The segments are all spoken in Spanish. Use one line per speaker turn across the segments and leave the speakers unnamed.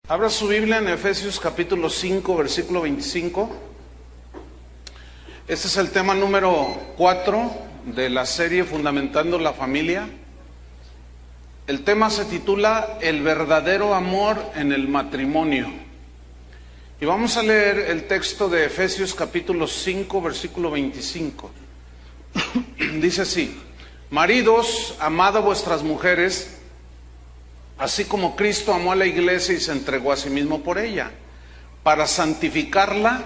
Abra su Biblia en Efesios capítulo 5, versículo 25. Este es el tema número 4 de la serie Fundamentando la Familia. El tema se titula El verdadero amor en el matrimonio. Y vamos a leer el texto de Efesios capítulo 5, versículo 25. Dice así: Maridos, amad a vuestras mujeres, así como Cristo amó a la iglesia y se entregó a sí mismo por ella, para santificarla,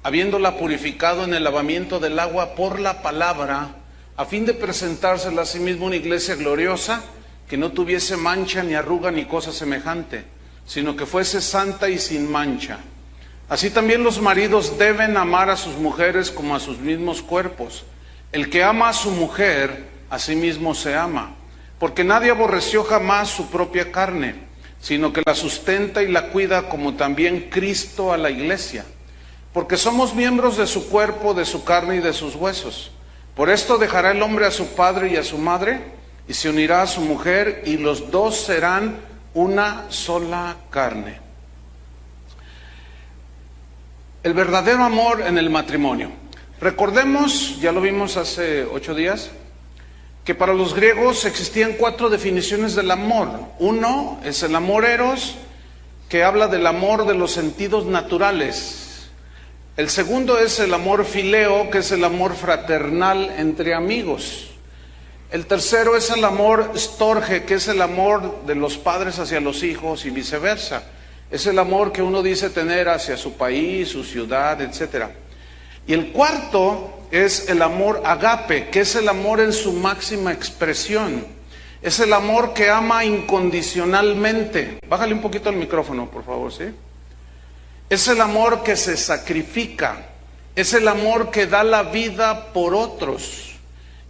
habiéndola purificado en el lavamiento del agua por la palabra, a fin de presentársela a sí mismo una iglesia gloriosa, que no tuviese mancha ni arruga ni cosa semejante, sino que fuese santa y sin mancha. Así también los maridos deben amar a sus mujeres como a sus mismos cuerpos. El que ama a su mujer, a sí mismo se ama. Porque nadie aborreció jamás su propia carne, sino que la sustenta y la cuida, como también Cristo a la iglesia. Porque somos miembros de su cuerpo, de su carne y de sus huesos. Por esto dejará el hombre a su padre y a su madre, y se unirá a su mujer, y los dos serán una sola carne. El verdadero amor en el matrimonio. Recordemos, ya lo vimos hace 8 días, que para los griegos existían 4 definiciones del amor. Uno es el amor eros, que habla del amor de los sentidos naturales. El segundo es el amor fileo, que es el amor fraternal entre amigos. El tercero es el amor storge, que es el amor de los padres hacia los hijos y viceversa. Es el amor que uno dice tener hacia su país, su ciudad, etc. Y el cuarto es el amor agape, que es el amor en su máxima expresión. Es el amor que ama incondicionalmente. Bájale un poquito el micrófono, por favor, ¿sí? Es el amor que se sacrifica. Es el amor que da la vida por otros.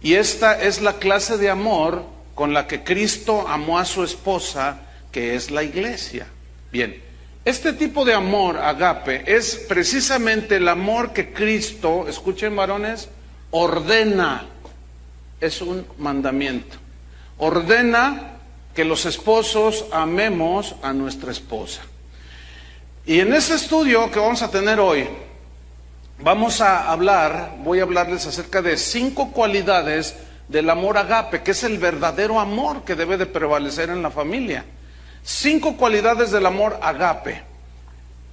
Y esta es la clase de amor con la que Cristo amó a su esposa, que es la iglesia. Bien. Este tipo de amor, agape, es precisamente el amor que Cristo, escuchen varones, ordena. Es un mandamiento. Ordena que los esposos amemos a nuestra esposa. Y en este estudio que vamos a tener hoy, voy a hablarles acerca de 5 cualidades del amor agape, que es el verdadero amor que debe de prevalecer en la familia. 5 cualidades del amor agape.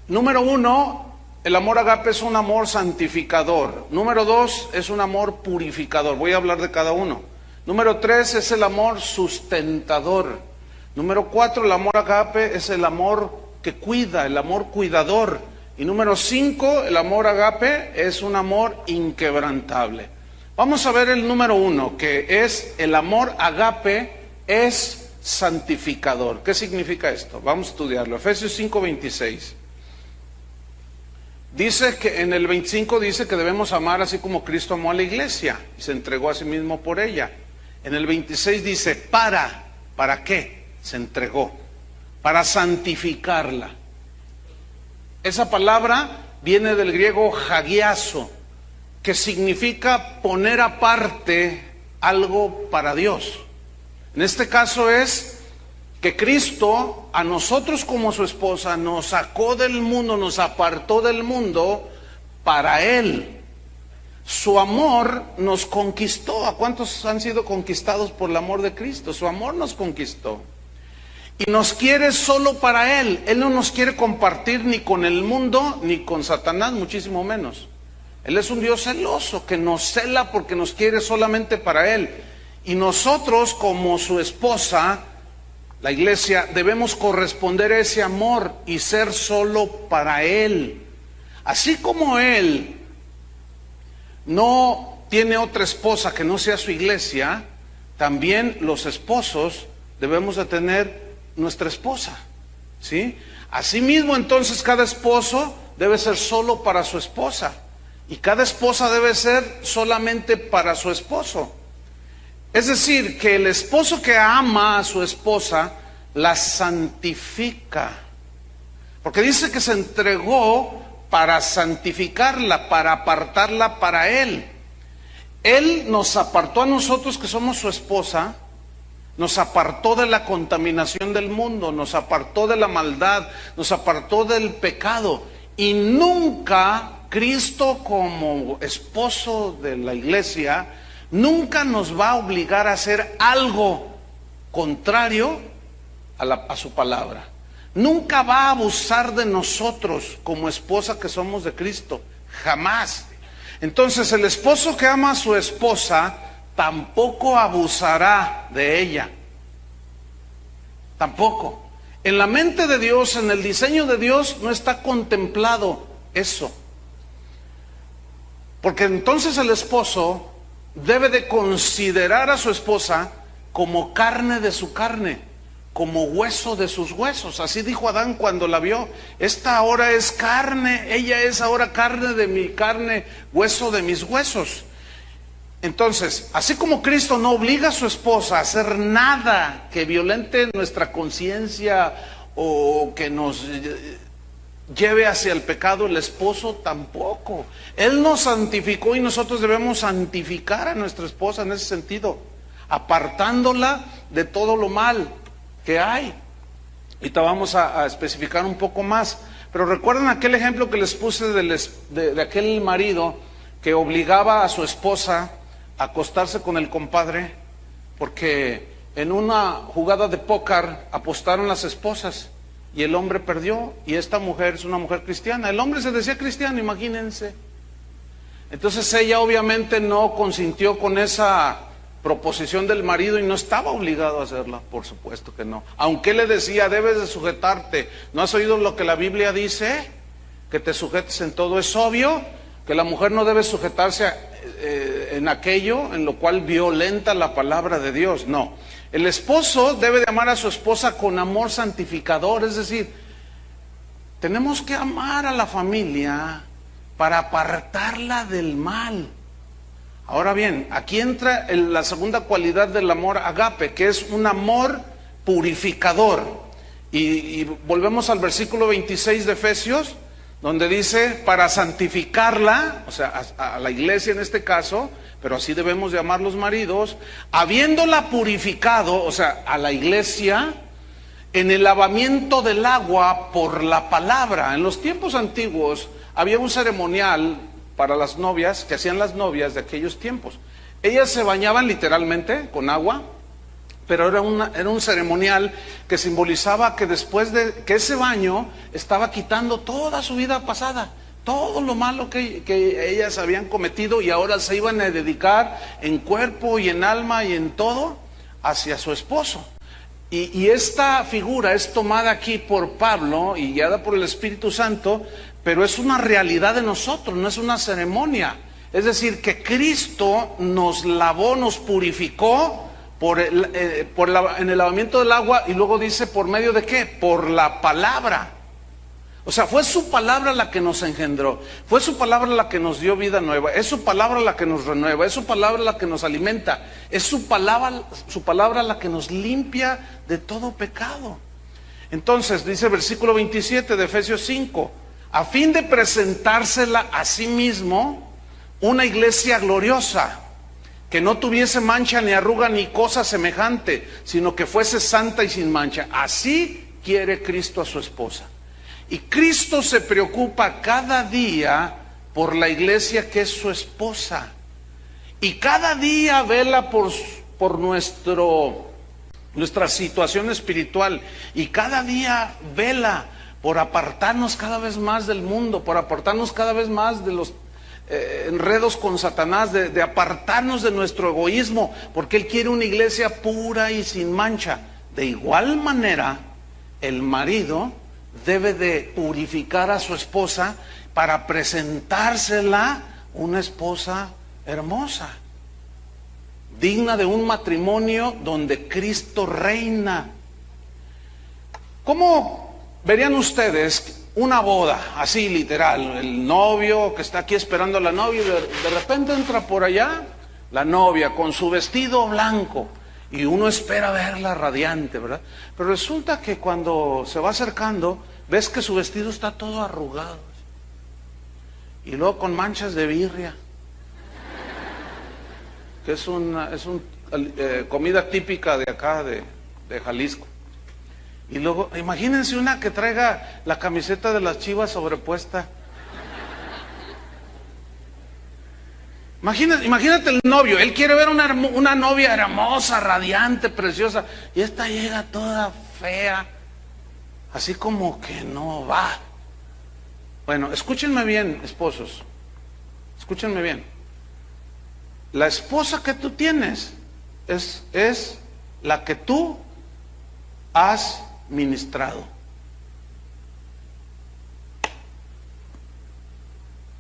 Número 1, el amor agape es un amor santificador. Número 2, es un amor purificador. Voy a hablar de cada uno. Número 3, es el amor sustentador. Número 4, el amor agape es el amor que cuida, el amor cuidador. Y número 5, el amor agape es un amor inquebrantable. Vamos a ver el número 1, que es el amor agape es santificador. ¿Qué significa esto? Vamos a estudiarlo. Efesios 5:26. Dice que en el 25 dice que debemos amar así como Cristo amó a la iglesia y se entregó a sí mismo por ella. En el 26 dice ¿para qué? Se entregó. Para santificarla. Esa palabra viene del griego hagiazo, que significa poner aparte algo para Dios. En este caso es que Cristo a nosotros como su esposa nos sacó del mundo, nos apartó del mundo para Él. Su amor nos conquistó. ¿A cuántos han sido conquistados por el amor de Cristo? Su amor nos conquistó. Y nos quiere solo para Él. Él no nos quiere compartir ni con el mundo ni con Satanás, muchísimo menos. Él es un Dios celoso que nos cela porque nos quiere solamente para Él. Y nosotros como su esposa, la iglesia, debemos corresponder a ese amor y ser solo para Él. Así como Él no tiene otra esposa que no sea su iglesia, también los esposos debemos de tener nuestra esposa, ¿sí? Asimismo, entonces, cada esposo debe ser solo para su esposa y cada esposa debe ser solamente para su esposo. Es decir, que el esposo que ama a su esposa la santifica. Porque dice que se entregó para santificarla, para apartarla para Él. Él nos apartó a nosotros que somos su esposa nos apartó de la contaminación del mundo, nos apartó de la maldad, nos apartó del pecado. Y nunca Cristo, como esposo de la iglesia, nunca nos va a obligar a hacer algo contrario a su palabra. Nunca va a abusar de nosotros como esposa que somos de Cristo, jamás. Entonces el esposo que ama a su esposa tampoco abusará de ella, tampoco. En la mente de Dios, en el diseño de Dios, no está contemplado eso. Porque entonces el esposo debe de considerar a su esposa como carne de su carne, como hueso de sus huesos. Así dijo Adán cuando la vio: esta ahora es carne, ella es ahora carne de mi carne, hueso de mis huesos. Entonces, así como Cristo no obliga a su esposa a hacer nada que violente nuestra conciencia o que nos lleve hacia el pecado, el esposo tampoco. Él nos santificó y nosotros debemos santificar a nuestra esposa en ese sentido, apartándola de todo lo mal que hay. Ahorita vamos a especificar un poco más, pero recuerden aquel ejemplo que les puse de aquel marido que obligaba a su esposa a acostarse con el compadre, porque en una jugada de póker apostaron las esposas y el hombre perdió, y esta mujer es una mujer cristiana. El hombre se decía cristiano, imagínense. Entonces ella obviamente no consintió con esa proposición del marido y no estaba obligado a hacerla, por supuesto que no. Aunque le decía: debes de sujetarte. ¿No has oído lo que la Biblia dice? Que te sujetes en todo. Es obvio que la mujer no debe sujetarse en aquello en lo cual violenta la palabra de Dios. No. El esposo debe de amar a su esposa con amor santificador, es decir, tenemos que amar a la familia para apartarla del mal. Ahora bien, aquí entra la segunda cualidad del amor agape, que es un amor purificador. Y volvemos al versículo 26 de Efesios, donde dice: para santificarla, o sea, a la iglesia en este caso, pero así debemos de amar los maridos, habiéndola purificado, o sea, a la iglesia, en el lavamiento del agua por la palabra. En los tiempos antiguos había un ceremonial para las novias, que hacían las novias de aquellos tiempos. Ellas se bañaban literalmente con agua, pero era un ceremonial que simbolizaba que después de que ese baño estaba quitando toda su vida pasada, todo lo malo que ellas habían cometido, y ahora se iban a dedicar en cuerpo y en alma y en todo hacia su esposo. Y esta figura es tomada aquí por Pablo y guiada por el Espíritu Santo, pero es una realidad de nosotros, no es una ceremonia. Es decir, que Cristo nos lavó, nos purificó en el lavamiento del agua, y luego dice: ¿por medio de qué? Por la palabra. O sea, fue su palabra la que nos engendró, fue su palabra la que nos dio vida nueva, es su palabra la que nos renueva, es su palabra la que nos alimenta, es su palabra la que nos limpia de todo pecado. Entonces, dice el versículo 27 de Efesios 5, a fin de presentársela a sí mismo una iglesia gloriosa, que no tuviese mancha ni arruga ni cosa semejante, sino que fuese santa y sin mancha. Así quiere Cristo a su esposa. Y Cristo se preocupa cada día por la iglesia que es su esposa. Y cada día vela por nuestra situación espiritual. Y cada día vela por apartarnos cada vez más del mundo, por apartarnos cada vez más de los enredos con Satanás, de apartarnos de nuestro egoísmo, porque Él quiere una iglesia pura y sin mancha. De igual manera, el marido debe de purificar a su esposa para presentársela una esposa hermosa, digna de un matrimonio donde Cristo reina. ¿Cómo verían ustedes una boda, así literal? El novio que está aquí esperando a la novia, y de repente entra por allá la novia con su vestido blanco, y uno espera verla radiante, ¿verdad? Pero resulta que cuando se va acercando, ves que su vestido está todo arrugado, y luego con manchas de birria, que es un comida típica de acá, de Jalisco. Y luego, imagínense una que traiga la camiseta de las Chivas sobrepuesta. Imagínate el novio, él quiere ver una novia hermosa, radiante, preciosa, y esta llega toda fea, así como que no va. Bueno, escúchenme bien, esposos, escúchenme bien. La esposa que tú tienes es la que tú has ministrado.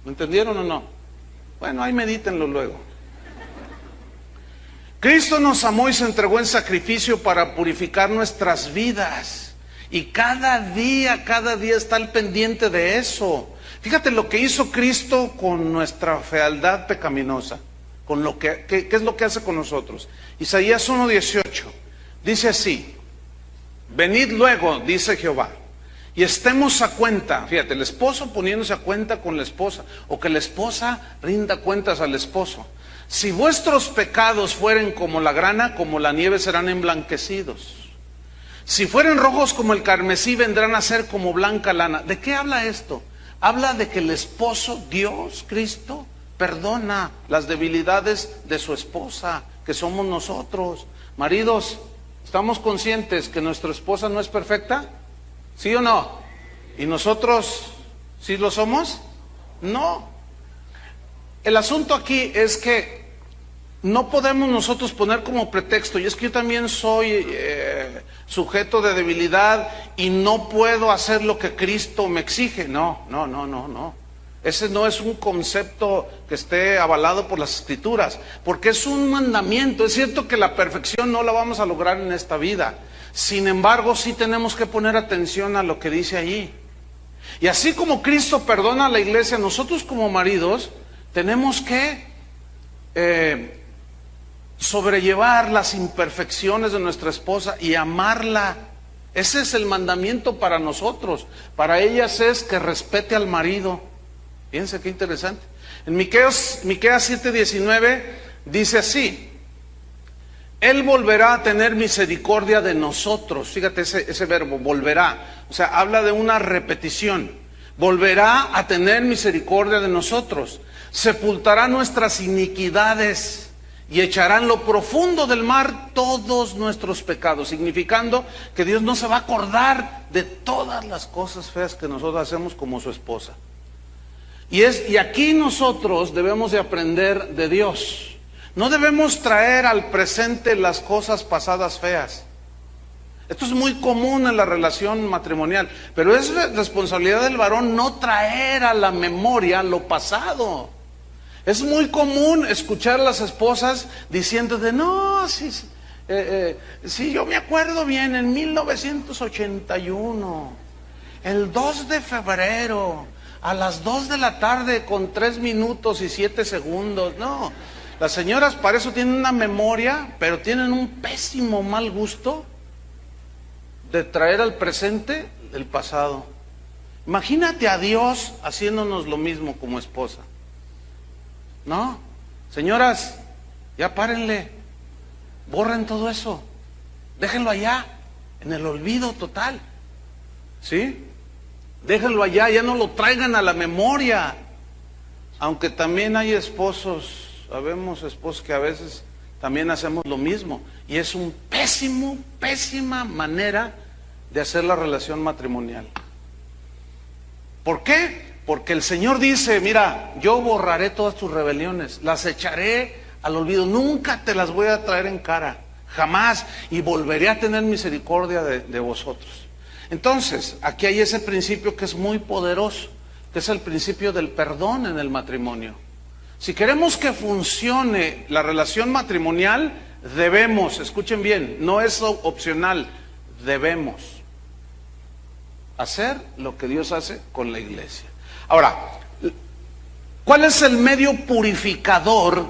¿Me entendieron o no? Bueno, ahí medítenlo luego. Cristo nos amó y se entregó en sacrificio para purificar nuestras vidas. Y cada día está al pendiente de eso. Fíjate lo que hizo Cristo con nuestra fealdad pecaminosa. Con lo ¿qué es lo que hace con nosotros? Isaías 1:18 dice así: venid luego, dice Jehová, y estemos a cuenta. Fíjate, el esposo poniéndose a cuenta con la esposa, o que la esposa rinda cuentas al esposo. Si vuestros pecados fueren como la grana, como la nieve serán emblanquecidos. Si fueren rojos como el carmesí, vendrán a ser como blanca lana. ¿De qué habla esto? Habla de que el esposo, Dios, Cristo, perdona las debilidades de su esposa, que somos nosotros. Maridos, ¿estamos conscientes que nuestra esposa no es perfecta? ¿Sí o no? ¿Y nosotros sí lo somos? No. El asunto aquí es que no podemos nosotros poner como pretexto, y es que yo también soy sujeto de debilidad y no puedo hacer lo que Cristo me exige. No. Ese no es un concepto que esté avalado por las Escrituras, porque es un mandamiento. Es cierto que la perfección no la vamos a lograr en esta vida. Sin embargo, sí tenemos que poner atención a lo que dice allí. Y así como Cristo perdona a la iglesia, nosotros como maridos tenemos que sobrellevar las imperfecciones de nuestra esposa y amarla. Ese es el mandamiento para nosotros. Para ellas es que respete al marido. Fíjense qué interesante. En Miqueas 7:19 dice así: Él volverá a tener misericordia de nosotros. Fíjate ese verbo, volverá. O sea, habla de una repetición. Volverá a tener misericordia de nosotros. Sepultará nuestras iniquidades y echará en lo profundo del mar todos nuestros pecados. Significando que Dios no se va a acordar de todas las cosas feas que nosotros hacemos como su esposa. Y aquí nosotros debemos de aprender de Dios. No debemos traer al presente las cosas pasadas feas. Esto es muy común en la relación matrimonial, pero es responsabilidad del varón no traer a la memoria lo pasado. Es muy común escuchar a las esposas diciendo de no, sí, yo me acuerdo bien, en 1981, el 2 de febrero, a las 2 de la tarde con 3 minutos y 7 segundos. No, las señoras para eso tienen una memoria, pero tienen un pésimo mal gusto de traer al presente el pasado. Imagínate a Dios haciéndonos lo mismo como esposa. No, señoras, ya párenle, borren todo eso, déjenlo allá, en el olvido total, ¿sí? Déjenlo allá, ya no lo traigan a la memoria. Aunque también hay esposos, sabemos esposos que a veces también hacemos lo mismo, y es un pésima manera de hacer la relación matrimonial. ¿Por qué? Porque el Señor dice, mira, yo borraré todas tus rebeliones, las echaré al olvido, nunca te las voy a traer en cara, jamás, y volveré a tener misericordia de vosotros. Entonces, aquí hay ese principio que es muy poderoso, que es el principio del perdón en el matrimonio. Si queremos que funcione la relación matrimonial, debemos, escuchen bien, no es opcional, debemos hacer lo que Dios hace con la iglesia. Ahora, ¿cuál es el medio purificador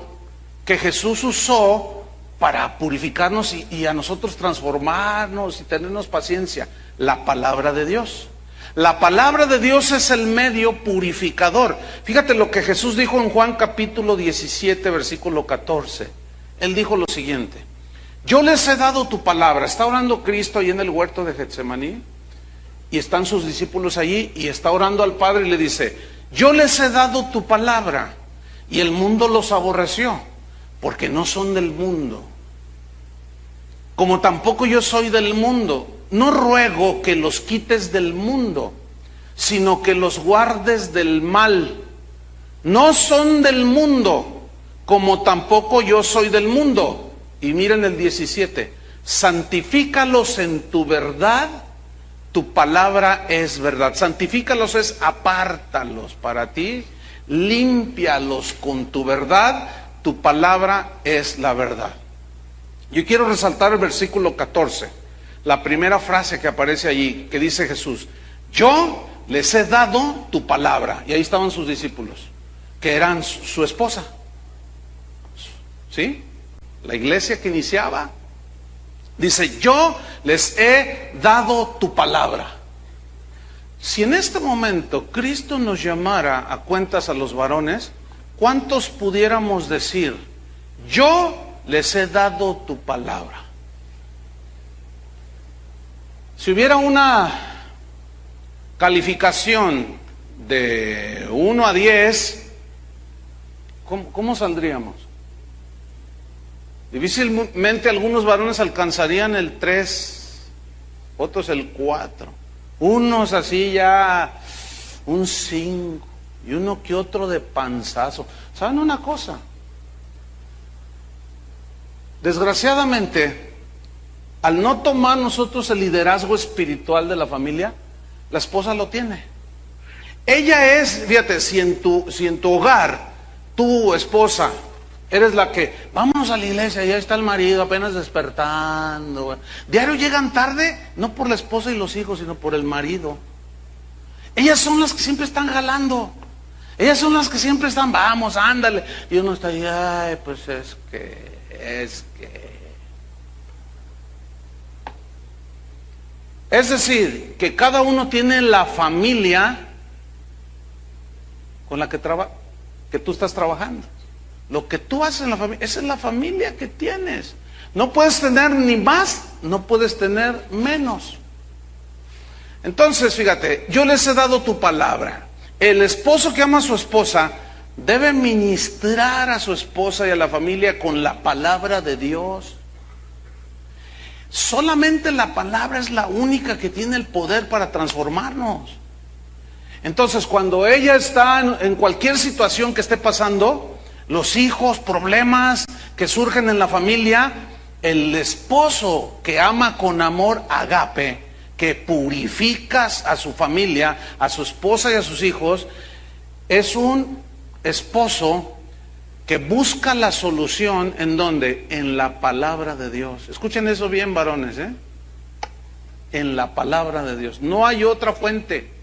que Jesús usó para purificarnos y a nosotros transformarnos y tenernos paciencia? La palabra de Dios. La palabra de Dios es el medio purificador. Fíjate lo que Jesús dijo en Juan capítulo 17, versículo 14. Él dijo lo siguiente: Yo les he dado tu palabra. Está orando Cristo ahí en el huerto de Getsemaní y están sus discípulos allí y está orando al Padre y le dice, yo les he dado tu palabra y el mundo los aborreció porque no son del mundo, como tampoco yo soy del mundo. No ruego que los quites del mundo, sino que los guardes del mal. No son del mundo, como tampoco yo soy del mundo. Y miren el 17, santifícalos en tu verdad, tu palabra es verdad. Santifícalos es apártalos para ti, límpialos con tu verdad, tu palabra es la verdad. Yo quiero resaltar el versículo 14, la primera frase que aparece allí, que dice Jesús, yo les he dado tu palabra. Y ahí estaban sus discípulos, que eran su esposa. ¿Sí? La iglesia que iniciaba. Dice, yo les he dado tu palabra. Si en este momento Cristo nos llamara a cuentas a los varones, ¿cuántos pudiéramos decir, yo les he dado tu palabra? Si hubiera una calificación de 1 a 10, ¿cómo saldríamos? Difícilmente algunos varones alcanzarían el 3, otros el 4, unos así ya un 5 y uno que otro de panzazo. ¿Saben una cosa? Desgraciadamente, al no tomar nosotros el liderazgo espiritual de la familia, la esposa lo tiene. Ella es, fíjate, si en tu hogar, tu esposa, eres la que, vámonos a la iglesia, ya está el marido apenas despertando. Diario llegan tarde, no por la esposa y los hijos, sino por el marido. Ellas son las que siempre están jalando. Ellas son las que siempre están, vamos, ándale. Y uno está ahí, ay, pues es que. Es decir, que cada uno tiene la familia con la que tú estás trabajando. Lo que tú haces en la familia, esa es la familia que tienes. No puedes tener ni más, no puedes tener menos. Entonces, fíjate, yo les he dado tu palabra. El esposo que ama a su esposa debe ministrar a su esposa y a la familia con la palabra de Dios. Solamente la palabra es la única que tiene el poder para transformarnos. Entonces, cuando ella está en cualquier situación que esté pasando, los hijos, problemas que surgen en la familia, el esposo que ama con amor agape, que purificas a su familia, a su esposa y a sus hijos, es un esposo que busca la solución ¿en dónde? En la palabra de Dios. Escuchen eso bien, varones, en la palabra de Dios. No hay otra fuente.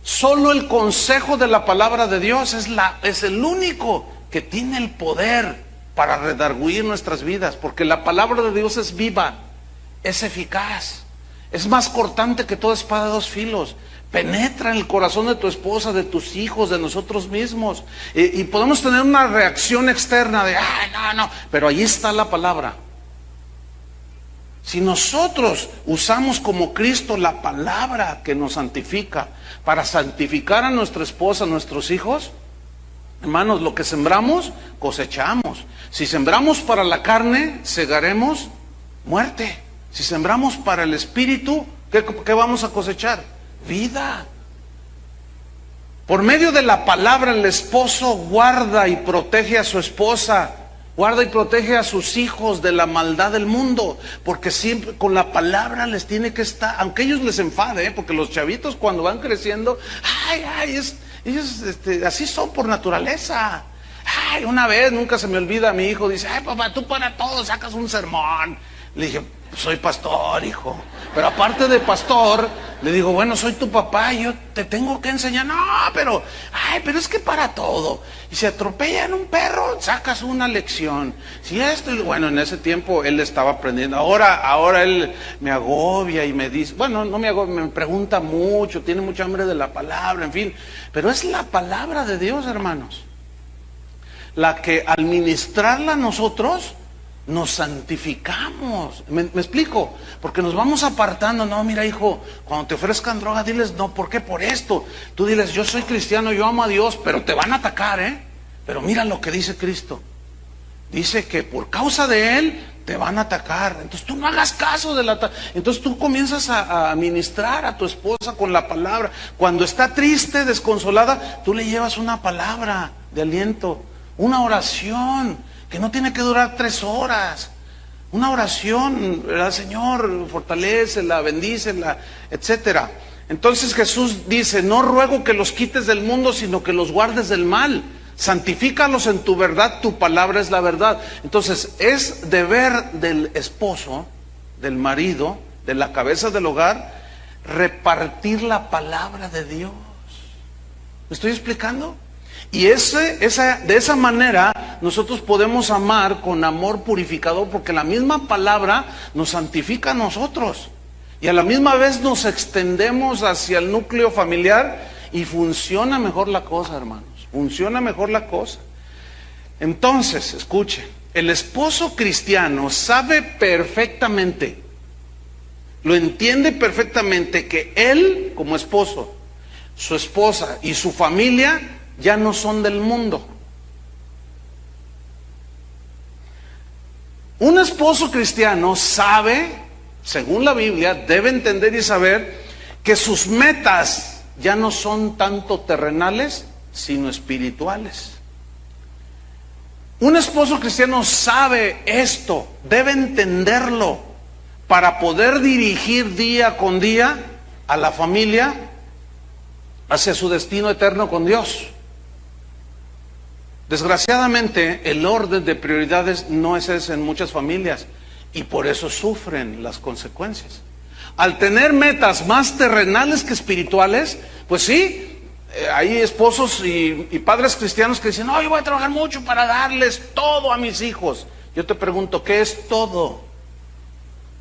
Solo el consejo de la palabra de Dios es el único que tiene el poder para redarguir nuestras vidas, porque la palabra de Dios es viva, es eficaz, es más cortante que toda espada de dos filos, penetra en el corazón de tu esposa, de tus hijos, de nosotros mismos, y podemos tener una reacción externa de, ay, no, pero ahí está la palabra. Si nosotros usamos como Cristo la palabra que nos santifica para santificar a nuestra esposa, a nuestros hijos, hermanos, lo que sembramos, cosechamos. Si sembramos para la carne, segaremos muerte. Si sembramos para el espíritu, ¿qué vamos a cosechar? Vida. Por medio de la palabra, el esposo guarda y protege a su esposa, guarda y protege a sus hijos de la maldad del mundo, porque siempre con la palabra les tiene que estar, aunque ellos les enfade, porque los chavitos cuando van creciendo, ellos así son por naturaleza. Ay, una vez, nunca se me olvida, mi hijo dice, ay papá, tú para todo sacas un sermón. Le dije, soy pastor, hijo. Pero aparte de pastor, le digo, bueno, soy tu papá y yo te tengo que enseñar. No, pero es que para todo. Y si atropellan un perro, sacas una lección. Si bueno, en ese tiempo él estaba aprendiendo. Ahora él me agobia y me dice, bueno, no me agobia, me pregunta mucho, tiene mucha hambre de la palabra, en fin. Pero es la palabra de Dios, hermanos, la que al ministrarla a nosotros nos santificamos. ¿Me explico? Porque nos vamos apartando. No, mira, hijo, cuando te ofrezcan droga, diles, no, ¿por qué? Por esto. Tú diles, yo soy cristiano, yo amo a Dios, pero te van a atacar, ¿eh? Pero mira lo que dice Cristo. Dice que por causa de Él te van a atacar. Entonces tú no hagas caso del ataque. Entonces tú comienzas a ministrar a tu esposa con la palabra. Cuando está triste, desconsolada, tú le llevas una palabra de aliento, una oración que no tiene que durar 3 horas. Una oración, ¿verdad? Señor, fortalécela, bendícela, etcétera. Entonces Jesús dice, no ruego que los quites del mundo, sino que los guardes del mal. Santifícalos en tu verdad, tu palabra es la verdad. Entonces es deber del esposo, del marido, de la cabeza del hogar, repartir la palabra de Dios. ¿Me estoy explicando? Y de esa manera nosotros podemos amar con amor purificador, porque la misma palabra nos santifica a nosotros. Y a la misma vez nos extendemos hacia el núcleo familiar y funciona mejor la cosa, hermanos. Funciona mejor la cosa. Entonces, escuche, el esposo cristiano sabe perfectamente, lo entiende perfectamente, que él como esposo, su esposa y su familia ya no son del mundo. Un esposo cristiano sabe, según la Biblia, debe entender y saber que sus metas ya no son tanto terrenales, sino espirituales. Un esposo cristiano sabe esto, debe entenderlo para poder dirigir día con día a la familia hacia su destino eterno con Dios. Desgraciadamente, el orden de prioridades no es ese en muchas familias y por eso sufren las consecuencias. Al tener metas más terrenales que espirituales, pues sí, hay esposos y padres cristianos que dicen, no, yo voy a trabajar mucho para darles todo a mis hijos. Yo te pregunto, ¿qué es todo?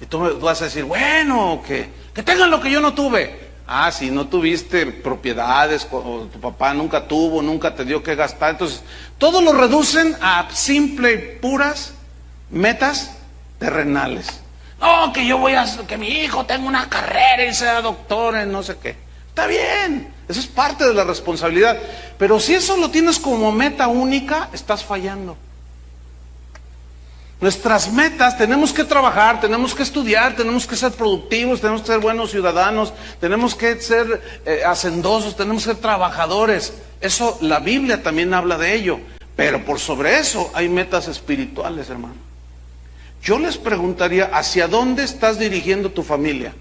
Y tú vas a decir, bueno, que tengan lo que yo no tuve. Ah, si no tuviste propiedades, o tu papá nunca tuvo, nunca te dio que gastar. Entonces, todo lo reducen a simple y puras metas terrenales. No, que mi hijo tenga una carrera y sea doctor en no sé qué. Está bien. Eso es parte de la responsabilidad. Pero si eso lo tienes como meta única, estás fallando. Nuestras metas, tenemos que trabajar, tenemos que estudiar, tenemos que ser productivos, tenemos que ser buenos ciudadanos, tenemos que ser hacendosos, tenemos que ser trabajadores. Eso, la Biblia también habla de ello. Pero por sobre eso hay metas espirituales, hermano. Yo les preguntaría, ¿hacia dónde estás dirigiendo tu familia?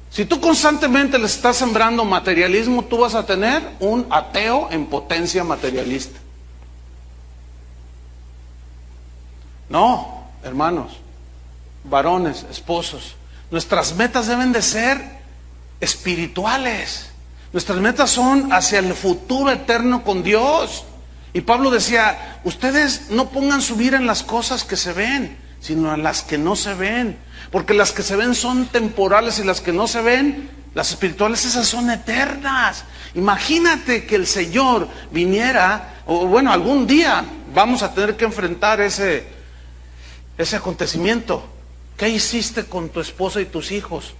Si tú constantemente les estás sembrando materialismo, tú vas a tener un ateo en potencia materialista. No, hermanos, varones, esposos, nuestras metas deben de ser espirituales. Nuestras metas son hacia el futuro eterno con Dios. Y Pablo decía, ustedes no pongan su mira en las cosas que se ven, sino en las que no se ven. Porque las que se ven son temporales y las que no se ven, las espirituales, esas son eternas. Imagínate que el Señor viniera, o bueno, algún día vamos a tener que enfrentar ese acontecimiento. ¿Qué hiciste con tu esposa y tus hijos?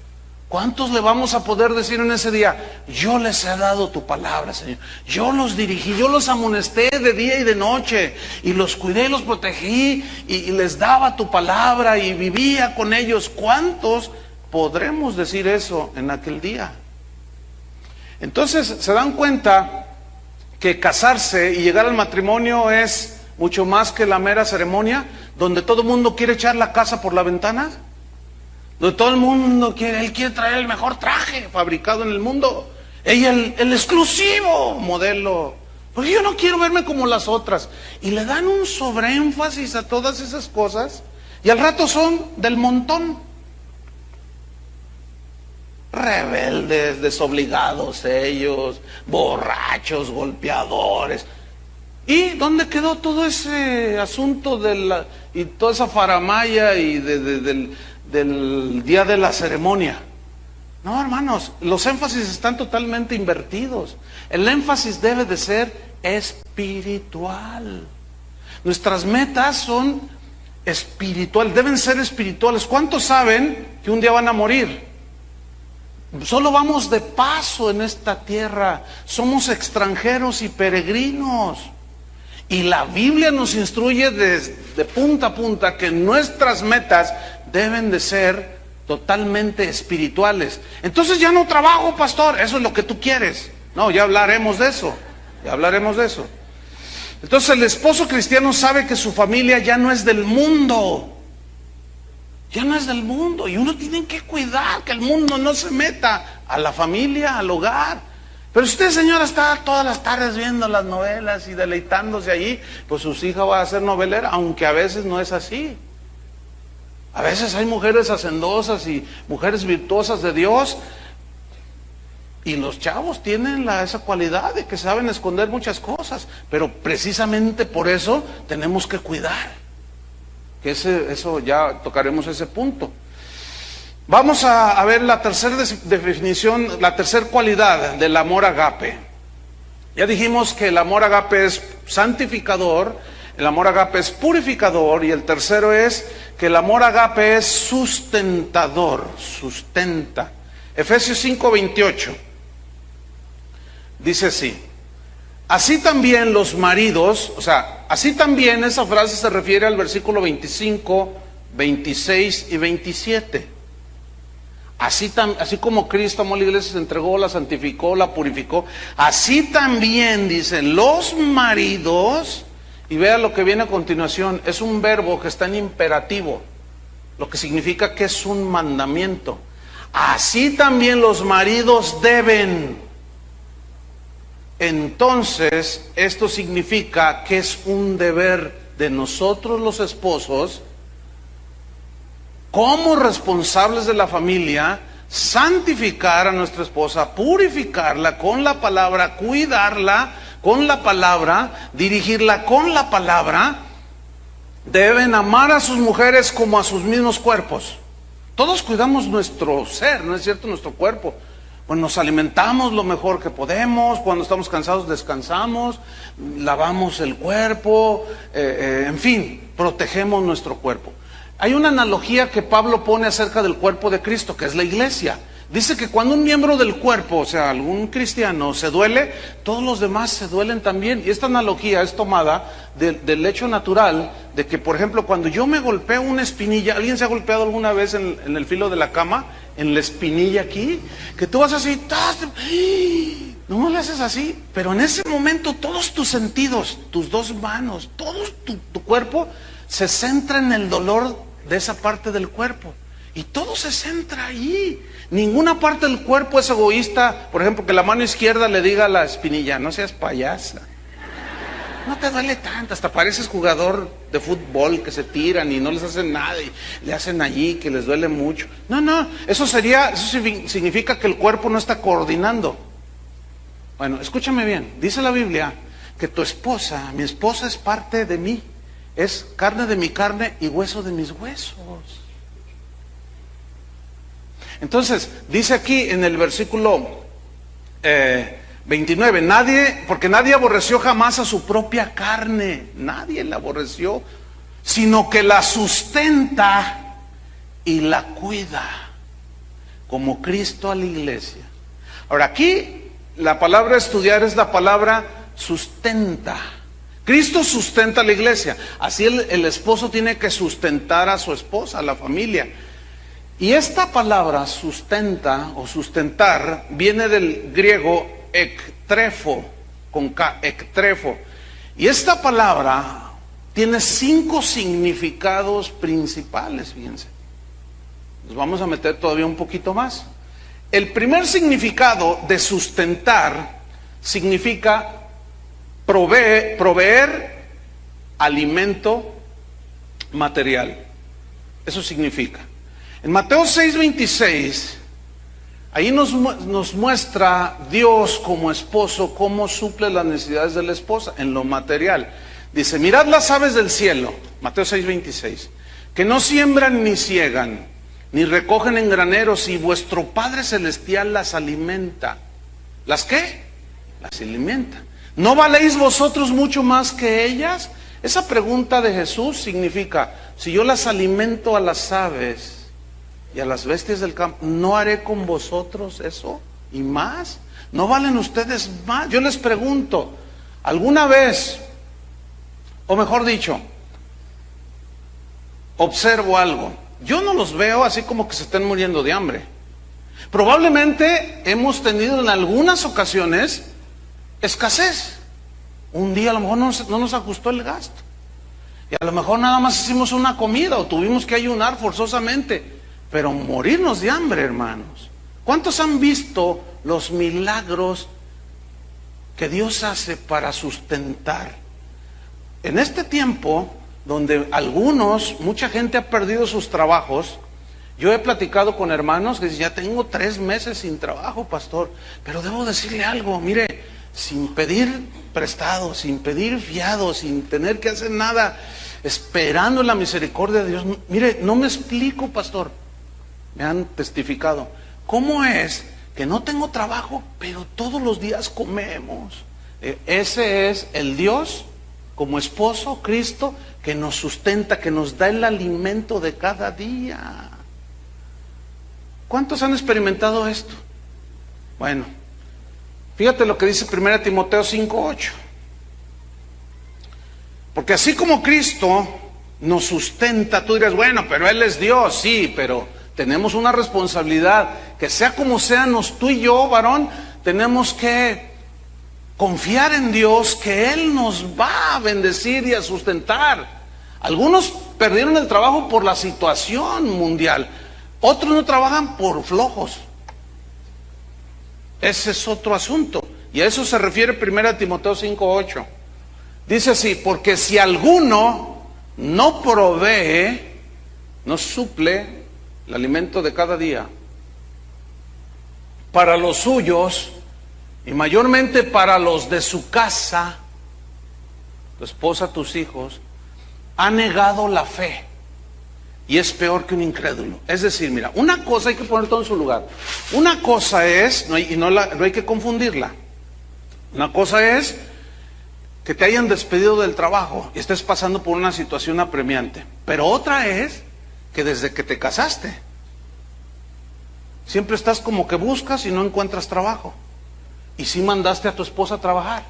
¿Cuántos le vamos a poder decir en ese día? Yo les he dado tu palabra, Señor. Yo los dirigí, yo los amonesté de día y de noche, y los cuidé y los protegí, y les daba tu palabra, y vivía con ellos. ¿Cuántos podremos decir eso en aquel día? Entonces, se dan cuenta que casarse y llegar al matrimonio es mucho más que la mera ceremonia, donde todo el mundo quiere echar la casa por la ventana. Donde todo el mundo él quiere traer el mejor traje fabricado en el mundo. Ella el exclusivo modelo. Porque yo no quiero verme como las otras. Y le dan un sobreénfasis a todas esas cosas. Y al rato son del montón. Rebeldes, desobligados ellos, borrachos, golpeadores. ¿Y dónde quedó todo ese asunto y toda esa faramaya y del día de la ceremonia? No, hermanos, los énfasis están totalmente invertidos. El énfasis debe de ser espiritual. Nuestras metas son espiritual, deben ser espirituales. ¿Cuántos saben que un día van a morir? Solo vamos de paso en esta tierra, somos extranjeros y peregrinos. Y la Biblia nos instruye de punta a punta que nuestras metas deben de ser totalmente espirituales. Entonces ya no trabajo, pastor, eso es lo que tú quieres. No, ya hablaremos de eso, ya hablaremos de eso. Entonces el esposo cristiano sabe que su familia ya no es del mundo. Ya no es del mundo, y uno tiene que cuidar que el mundo no se meta a la familia, al hogar. Pero si usted, señora, está todas las tardes viendo las novelas y deleitándose allí, pues sus hijas van a ser novelera, aunque a veces no es así. A veces hay mujeres hacendosas y mujeres virtuosas de Dios, y los chavos tienen esa cualidad de que saben esconder muchas cosas, pero precisamente por eso tenemos que cuidar. Que eso ya tocaremos ese punto. Vamos a ver la tercera definición, la tercera cualidad del amor agape. Ya dijimos que el amor agape es santificador, el amor agape es purificador, y el tercero es que el amor agape es sustentador, sustenta. Efesios 5:28 dice así: así también los maridos, o sea, así también esa frase se refiere al versículo 25, 26 y 27. Así como Cristo amó a la iglesia, se entregó, la santificó, la purificó, así también, dicen, los maridos, y vea lo que viene a continuación, es un verbo que está en imperativo, lo que significa que es un mandamiento. Así también los maridos deben. Entonces, esto significa que es un deber de nosotros los esposos, como responsables de la familia, santificar a nuestra esposa, purificarla con la palabra, cuidarla con la palabra, dirigirla con la palabra. Deben amar a sus mujeres como a sus mismos cuerpos. Todos cuidamos nuestro ser, ¿no es cierto? Nuestro cuerpo. Pues nos alimentamos lo mejor que podemos, cuando estamos cansados descansamos, lavamos el cuerpo, en fin, protegemos nuestro cuerpo. Hay una analogía que Pablo pone acerca del cuerpo de Cristo, que es la iglesia. Dice que cuando un miembro del cuerpo, o sea, algún cristiano, se duele, todos los demás se duelen también. Y esta analogía es tomada del hecho natural de que, por ejemplo, cuando yo me golpeo una espinilla, ¿alguien se ha golpeado alguna vez en el filo de la cama? En la espinilla aquí, que tú vas así, no le haces así, pero en ese momento todos tus sentidos, tus dos manos, todo tu cuerpo se centra en el dolor de esa parte del cuerpo, y todo se centra ahí. Ninguna parte del cuerpo es egoísta. Por ejemplo, que la mano izquierda le diga a la espinilla: no seas payasa, no te duele tanto, hasta pareces jugador de fútbol que se tiran y no les hacen nada y le hacen allí que les duele mucho. No, eso significa que el cuerpo no está coordinando. Bueno, escúchame bien, dice la Biblia que tu esposa, mi esposa, es parte de mí, es carne de mi carne y hueso de mis huesos. Entonces, dice aquí en el versículo 29, porque nadie aborreció jamás a su propia carne, nadie la aborreció, sino que la sustenta y la cuida, como Cristo a la iglesia. Ahora, aquí la palabra estudiar es la palabra sustenta. Cristo sustenta a la iglesia, así el esposo tiene que sustentar a su esposa, a la familia. Y esta palabra sustenta o sustentar viene del griego ektrefo, con K, ektrefo. Y esta palabra tiene 5 significados principales, fíjense. Nos vamos a meter todavía un poquito más. El primer significado de sustentar significa proveer alimento material. Eso significa. En Mateo 6:26, ahí nos muestra Dios como esposo cómo suple las necesidades de la esposa en lo material. Dice: mirad las aves del cielo, Mateo 6:26, que no siembran ni ciegan, ni recogen en graneros, y vuestro Padre Celestial las alimenta. ¿Las qué? Las alimenta. ¿No valéis vosotros mucho más que ellas? Esa pregunta de Jesús significa, si yo las alimento a las aves y a las bestias del campo, ¿no haré con vosotros eso y más? ¿No valen ustedes más? Yo les pregunto, ¿alguna vez, o mejor dicho, observo algo? Yo no los veo así como que se estén muriendo de hambre. Probablemente hemos tenido en algunas ocasiones escasez. Un día a lo mejor no nos ajustó el gasto. Y a lo mejor nada más hicimos una comida o tuvimos que ayunar forzosamente. Pero morirnos de hambre, hermanos. ¿Cuántos han visto los milagros que Dios hace para sustentar? En este tiempo, donde mucha gente ha perdido sus trabajos, yo he platicado con hermanos que dicen, ya tengo 3 meses sin trabajo, pastor, pero debo decirle algo, mire, sin pedir prestado, sin pedir fiado, sin tener que hacer nada, esperando la misericordia de Dios. Mire, no me explico, pastor, me han testificado, ¿cómo es que no tengo trabajo, pero todos los días comemos? Ese es el Dios, como esposo, Cristo, que nos sustenta, que nos da el alimento de cada día. ¿Cuántos han experimentado esto? Bueno, fíjate lo que dice 1 Timoteo 5:8. Porque así como Cristo nos sustenta, tú dirás, bueno, pero Él es Dios, sí, pero tenemos una responsabilidad, que sea como seamos tú y yo, varón, tenemos que confiar en Dios, que Él nos va a bendecir y a sustentar. Algunos perdieron el trabajo por la situación mundial, otros no trabajan por flojos. Ese es otro asunto, y a eso se refiere 1 Timoteo 5:8. Dice así, porque si alguno no provee, no suple el alimento de cada día para los suyos, y mayormente para los de su casa, tu esposa, tus hijos, ha negado la fe y es peor que un incrédulo. Es decir, mira, una cosa hay que poner todo en su lugar. Una cosa es, no hay que confundirla. Una cosa es que te hayan despedido del trabajo y estés pasando por una situación apremiante. Pero otra es que desde que te casaste, siempre estás como que buscas y no encuentras trabajo. Y sí mandaste a tu esposa a trabajar.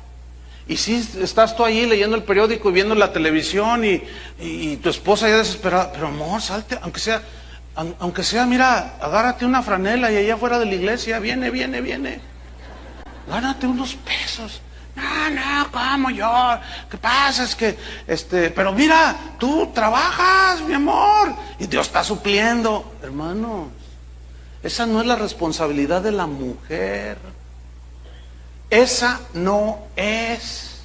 Y sí estás tú allí leyendo el periódico y viendo la televisión y tu esposa ya desesperada. Pero amor, salte, aunque sea, mira, agárrate una franela y allá afuera de la iglesia, viene. Gánate unos pesos. No, ¿cómo yo? ¿Qué pasa? Es que, pero mira, tú trabajas, mi amor, y Dios está supliendo. Hermanos, esa no es la responsabilidad de la mujer. Esa no es.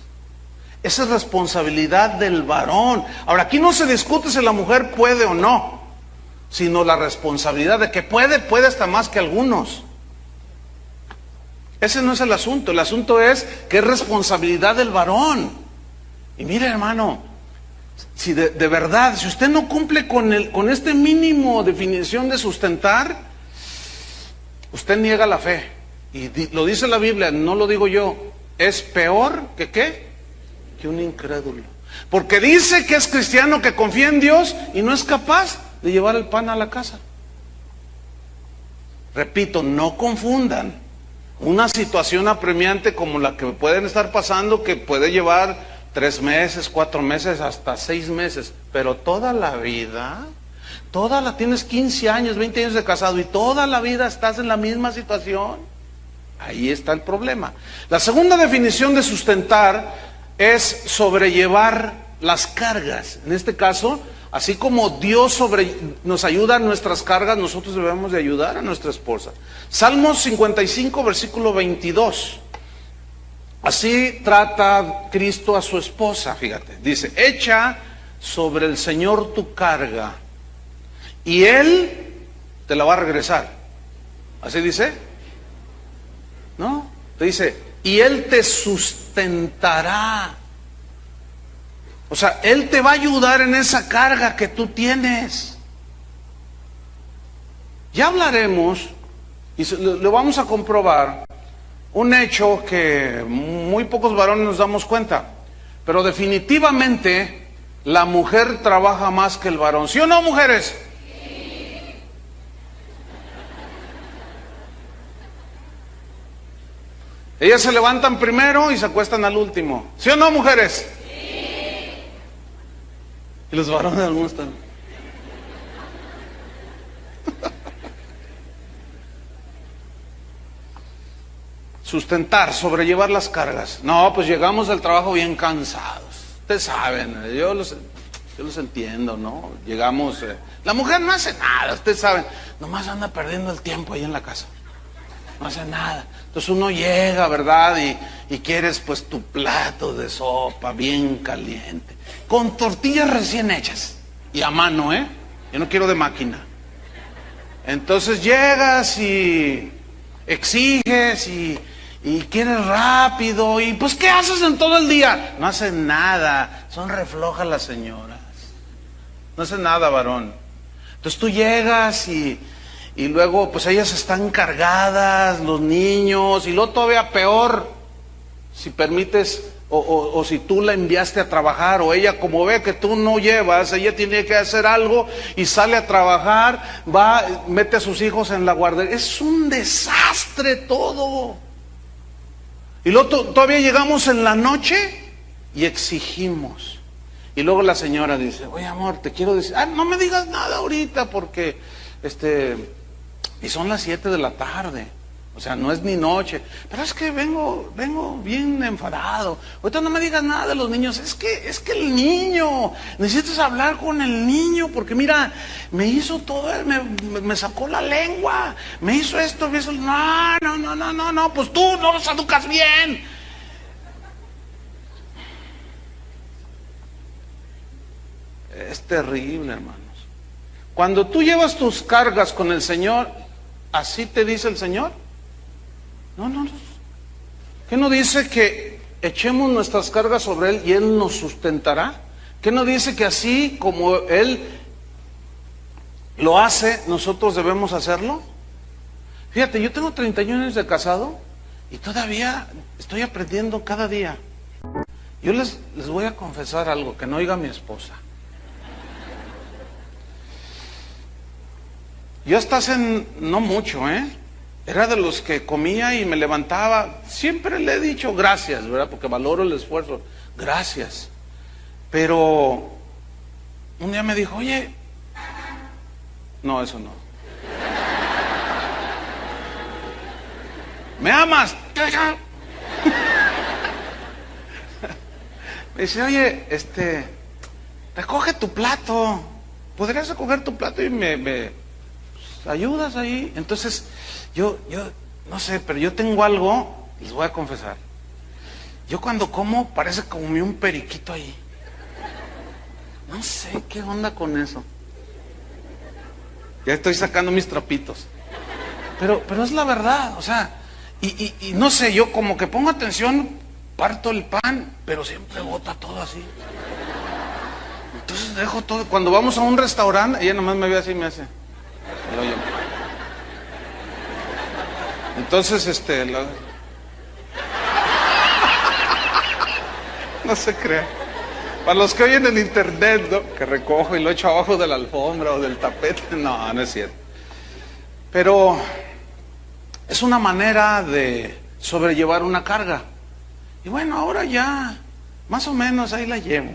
Esa es responsabilidad del varón. Ahora, aquí no se discute si la mujer puede o no, sino la responsabilidad de que puede hasta más que algunos. Ese no es el asunto. El asunto es que es responsabilidad del varón. Y mire, hermano, si de verdad, si usted no cumple con este mínimo definición de sustentar, usted niega la fe. Y lo dice la Biblia, no lo digo yo, es peor que ¿qué? Que un incrédulo. Porque dice que es cristiano, que confía en Dios y no es capaz de llevar el pan a la casa. Repito, no confundan una situación apremiante como la que pueden estar pasando, que puede llevar 3 meses, 4 meses, hasta 6 meses, pero toda la vida, tienes 15 años, 20 años de casado y toda la vida estás en la misma situación. Ahí está el problema. La segunda definición de sustentar es sobrellevar las cargas. En este caso, así como Dios nos ayuda en nuestras cargas, nosotros debemos de ayudar a nuestra esposa. Salmos 55, versículo 22. Así trata Cristo a su esposa, fíjate. Dice, echa sobre el Señor tu carga y Él te la va a regresar. ¿Así dice? ¿No? Te dice, y Él te sustentará. O sea, Él te va a ayudar en esa carga que tú tienes. Ya hablaremos, y lo vamos a comprobar, un hecho que muy pocos varones nos damos cuenta, pero definitivamente La mujer trabaja más que el varón. ¿Sí o no, mujeres? Ellas se levantan primero y se acuestan al último. ¿Sí o no, mujeres? Y los varones algunos están. Sustentar, sobrellevar las cargas. No, pues llegamos del trabajo bien cansados. Ustedes saben, yo los entiendo, ¿no? Llegamos, la mujer no hace nada, ustedes saben, nomás anda perdiendo el tiempo ahí en la casa. No hace nada. Entonces uno llega, ¿verdad? Y quieres pues tu plato de sopa bien caliente, con tortillas recién hechas y a mano, ¿eh? Yo no quiero de máquina. Entonces llegas y exiges y quieres rápido y pues ¿qué haces en todo el día? No hacen nada, son reflojas las señoras. No hacen nada, varón. Entonces tú llegas y luego pues ellas están cargadas, los niños, y luego todavía peor, si permites, o si tú la enviaste a trabajar, o ella como ve que tú no llevas, ella tiene que hacer algo y sale a trabajar, va, mete a sus hijos en la guardería. Es un desastre todo. Y luego todavía llegamos en la noche y exigimos. Y luego la señora dice, oye amor, te quiero decir, no me digas nada ahorita porque y son las 7 de la tarde, o sea, no es ni noche, pero es que vengo bien enfadado. Ahorita no me digas nada de los niños, es que el niño, necesitas hablar con el niño, porque mira, me hizo todo, me sacó la lengua, me hizo esto, me hizo, no, pues tú no los educas bien. Es terrible, hermanos. Cuando tú llevas tus cargas con el Señor, ¿así te dice el Señor? No. ¿Qué no dice que echemos nuestras cargas sobre Él y Él nos sustentará? ¿Qué no dice que así como Él lo hace, nosotros debemos hacerlo? Fíjate, yo tengo 31 años de casado y todavía estoy aprendiendo cada día. Yo les voy a confesar algo que no oiga mi esposa. Yo hasta hace no mucho, era de los que comía y me levantaba. Siempre le he dicho gracias, ¿verdad? Porque valoro el esfuerzo. Gracias. Pero un día me dijo, oye, no, eso no. ¿Me amas? Me dice, oye, recoge tu plato. ¿Podrías recoger tu plato y me ayudas ahí? Entonces, yo no sé, pero yo tengo algo, les voy a confesar. Yo cuando como, parece como un periquito ahí. No sé qué onda con eso. Ya estoy sacando mis trapitos. Pero es la verdad, o sea, y no sé, yo como que pongo atención, parto el pan, pero siempre bota todo así. Entonces dejo todo. Cuando vamos a un restaurante, ella nomás me ve así y me hace. Entonces, no se crea. Para los que oyen en internet, ¿no? Que recojo y lo echo abajo de la alfombra o del tapete. No es cierto. Pero es una manera de sobrellevar una carga. Y bueno, ahora ya, más o menos ahí la llevo.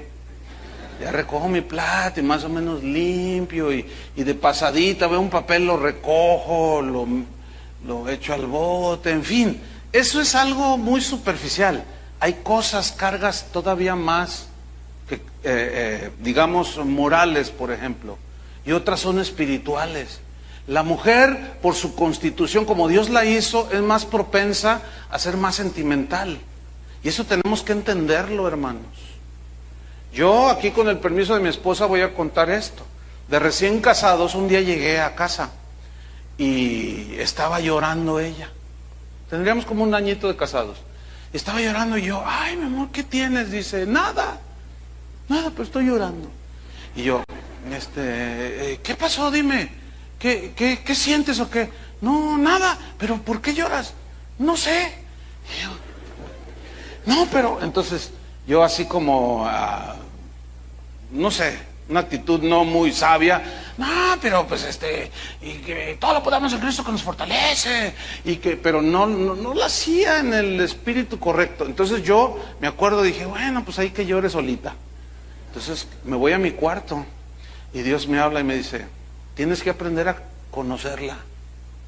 Ya recojo mi plato y más o menos limpio y de pasadita veo un papel, lo recojo, lo echo al bote, en fin. Eso es algo muy superficial. Hay cosas, cargas todavía más, que, digamos, morales, por ejemplo. Y otras son espirituales. La mujer, por su constitución, como Dios la hizo, es más propensa a ser más sentimental. Y eso tenemos que entenderlo, hermanos. Yo aquí con el permiso de mi esposa voy a contar esto. De recién casados, un día llegué a casa y estaba llorando ella. Tendríamos como un añito de casados. Estaba llorando y yo, ay mi amor, ¿qué tienes? Dice, nada, pero estoy llorando. Y yo, ¿qué pasó? Dime, ¿qué sientes o qué? No, nada, pero ¿por qué lloras? No sé. Y yo, no, pero entonces yo así como no sé, una actitud no muy sabia. No, pero pues y que todo lo podamos en Cristo que nos fortalece, pero no lo hacía en el espíritu correcto. Entonces yo me acuerdo, dije, bueno, pues ahí que llore solita. Entonces me voy a mi cuarto y Dios me habla y me dice, tienes que aprender a conocerla.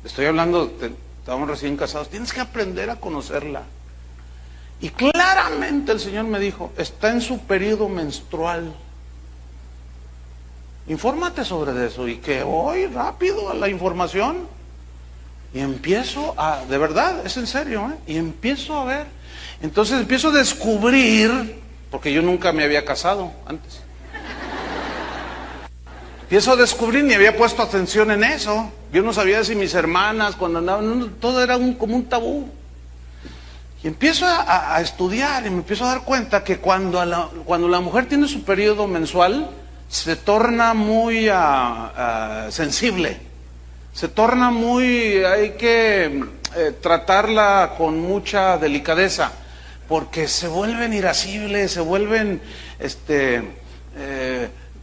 Estoy hablando, estábamos recién casados, tienes que aprender a conocerla. Y claramente el Señor me dijo, está en su periodo menstrual. Infórmate sobre eso. Y que voy rápido a la información. Y empiezo de verdad, es en serio, y empiezo a ver. Entonces empiezo a descubrir, porque yo nunca me había casado antes. Empiezo a descubrir, ni había puesto atención en eso. Yo no sabía si mis hermanas, cuando andaban, todo era como un tabú. Y empiezo a estudiar y me empiezo a dar cuenta que cuando la mujer tiene su periodo mensual, se torna muy sensible, se torna hay que tratarla con mucha delicadeza, porque se vuelven irascibles, se vuelven,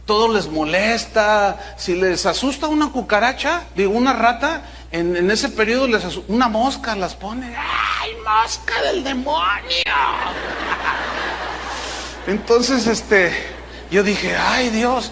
todo les molesta. Si les asusta una cucaracha, una rata, en ese periodo una mosca las pone, ¡ay, mosca del demonio! Entonces, yo dije, ¡ay, Dios!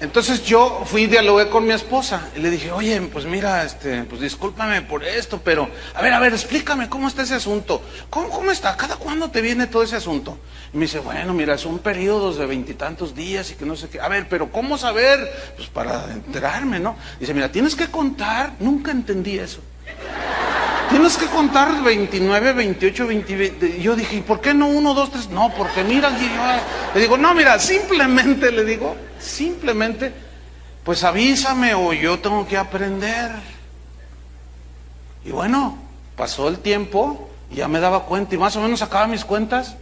Entonces yo fui y dialogué con mi esposa y le dije, oye, pues mira, pues discúlpame por esto, pero a ver, explícame cómo está ese asunto. ¿Cómo está? ¿Cada cuándo te viene todo ese asunto? Y me dice, bueno, mira, son periodos de 20 y tantos días y que no sé qué. A ver, pero ¿cómo saber? Pues para enterarme, ¿no? Dice, mira, tienes que contar, nunca entendí eso. Tienes que contar 29, 28, 20. Y yo dije, ¿y por qué no 1, 2, 3? No, porque mira, le digo, no, mira, simplemente, pues avísame o yo tengo que aprender. Y bueno, pasó el tiempo y ya me daba cuenta y más o menos sacaba mis cuentas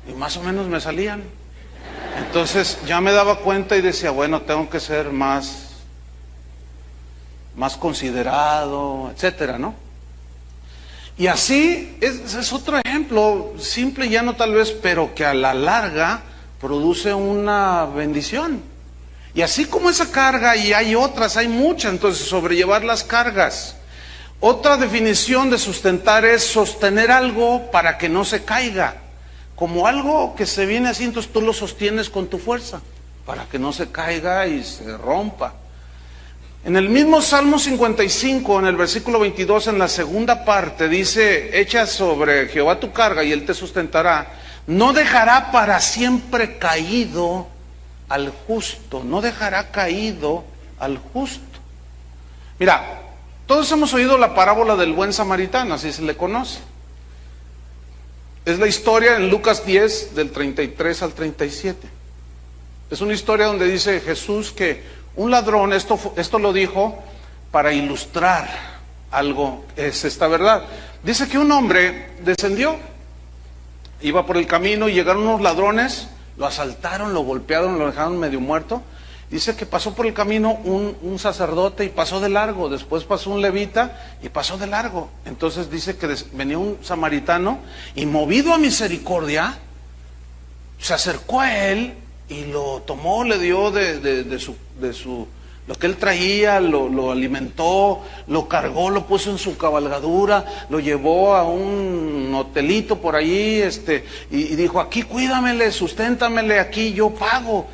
y más o menos me salían. Entonces ya me daba cuenta y decía, bueno, tengo que ser más considerado, etcétera, ¿no? Y así es otro ejemplo, simple y llano tal vez, pero que a la larga produce una bendición. Y así como esa carga, y hay otras, hay muchas, entonces sobrellevar las cargas. Otra definición de sustentar es sostener algo para que no se caiga. Como algo que se viene así, entonces tú lo sostienes con tu fuerza, para que no se caiga y se rompa. En el mismo Salmo 55, en el versículo 22, en la segunda parte, dice, echa sobre Jehová tu carga y Él te sustentará. No dejará para siempre caído al justo, no dejará caído al justo. Mira, todos hemos oído la parábola del buen samaritano, así se le conoce. Es la historia en Lucas 10, del 33 al 37. Es una historia donde dice Jesús que un ladrón, esto lo dijo para ilustrar algo, es esta verdad. Dice que un hombre descendió, iba por el camino y llegaron unos ladrones, lo asaltaron, lo golpearon, lo dejaron medio muerto. Dice que pasó por el camino un sacerdote y pasó de largo, después pasó un levita y pasó de largo. Entonces dice que venía un samaritano y movido a misericordia, se acercó a él y lo tomó, le dio de su lo que él traía, lo alimentó, lo cargó, lo puso en su cabalgadura, lo llevó a un hotelito por allí, y dijo, aquí cuídamele, susténtamele, aquí yo pago.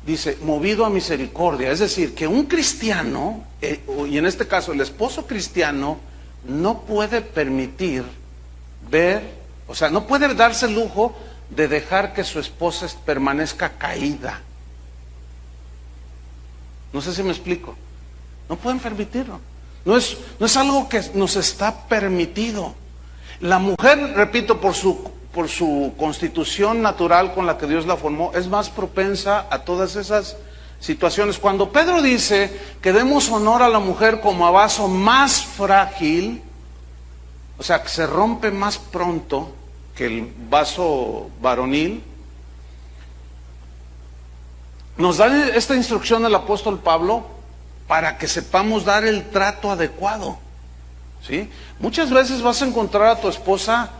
Dice, movido a misericordia. Es decir, que un cristiano, y en este caso el esposo cristiano, no puede permitir no puede darse el lujo de dejar que su esposa permanezca caída. No sé si me explico. No pueden permitirlo. No es algo que nos está permitido. La mujer, repito, por su constitución natural con la que Dios la formó, es más propensa a todas esas situaciones. Cuando Pedro dice que demos honor a la mujer como a vaso más frágil, o sea, que se rompe más pronto que el vaso varonil, nos da esta instrucción el apóstol Pablo para que sepamos dar el trato adecuado, ¿sí? Muchas veces vas a encontrar a tu esposa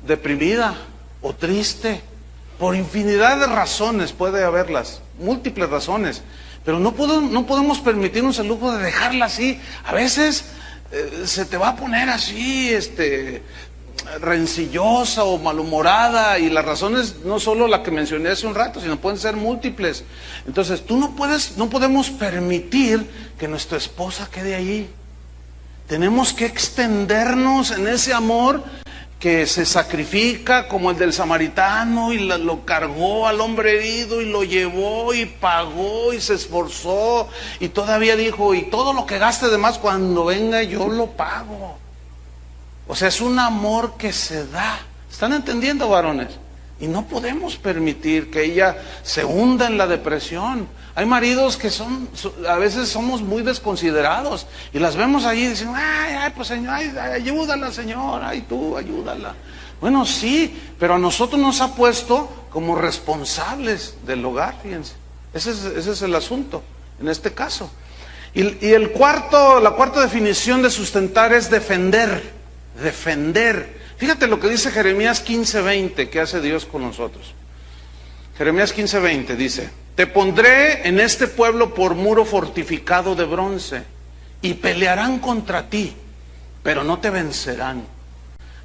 deprimida o triste Por infinidad de razones puede haberlas, múltiples razones. Pero no podemos permitirnos el lujo de dejarla así. A veces se te va a poner así, rencillosa o malhumorada, y las razones no solo la que mencioné hace un rato, sino pueden ser múltiples. Entonces no podemos permitir que nuestra esposa quede ahí. Tenemos que extendernos en ese amor que se sacrifica, como el del samaritano, y lo cargó al hombre herido y lo llevó y pagó y se esforzó, y todavía dijo, y todo lo que gaste de más, cuando venga yo lo pago. O sea, es un amor que se da. ¿Están entendiendo, varones? Y no podemos permitir que ella se hunda en la depresión. Hay maridos que a veces somos muy desconsiderados y las vemos allí y dicen, ay, pues señor, ay, ayúdala, señor, ay, tú, ayúdala. Bueno, sí, pero a nosotros nos ha puesto como responsables del hogar, fíjense. Ese es el asunto, en este caso. Y la cuarta definición de sustentar es defender. Defender. Fíjate lo que dice Jeremías 15:20, que hace Dios con nosotros. Jeremías 15:20 dice: te pondré en este pueblo por muro fortificado de bronce, y pelearán contra ti, pero no te vencerán,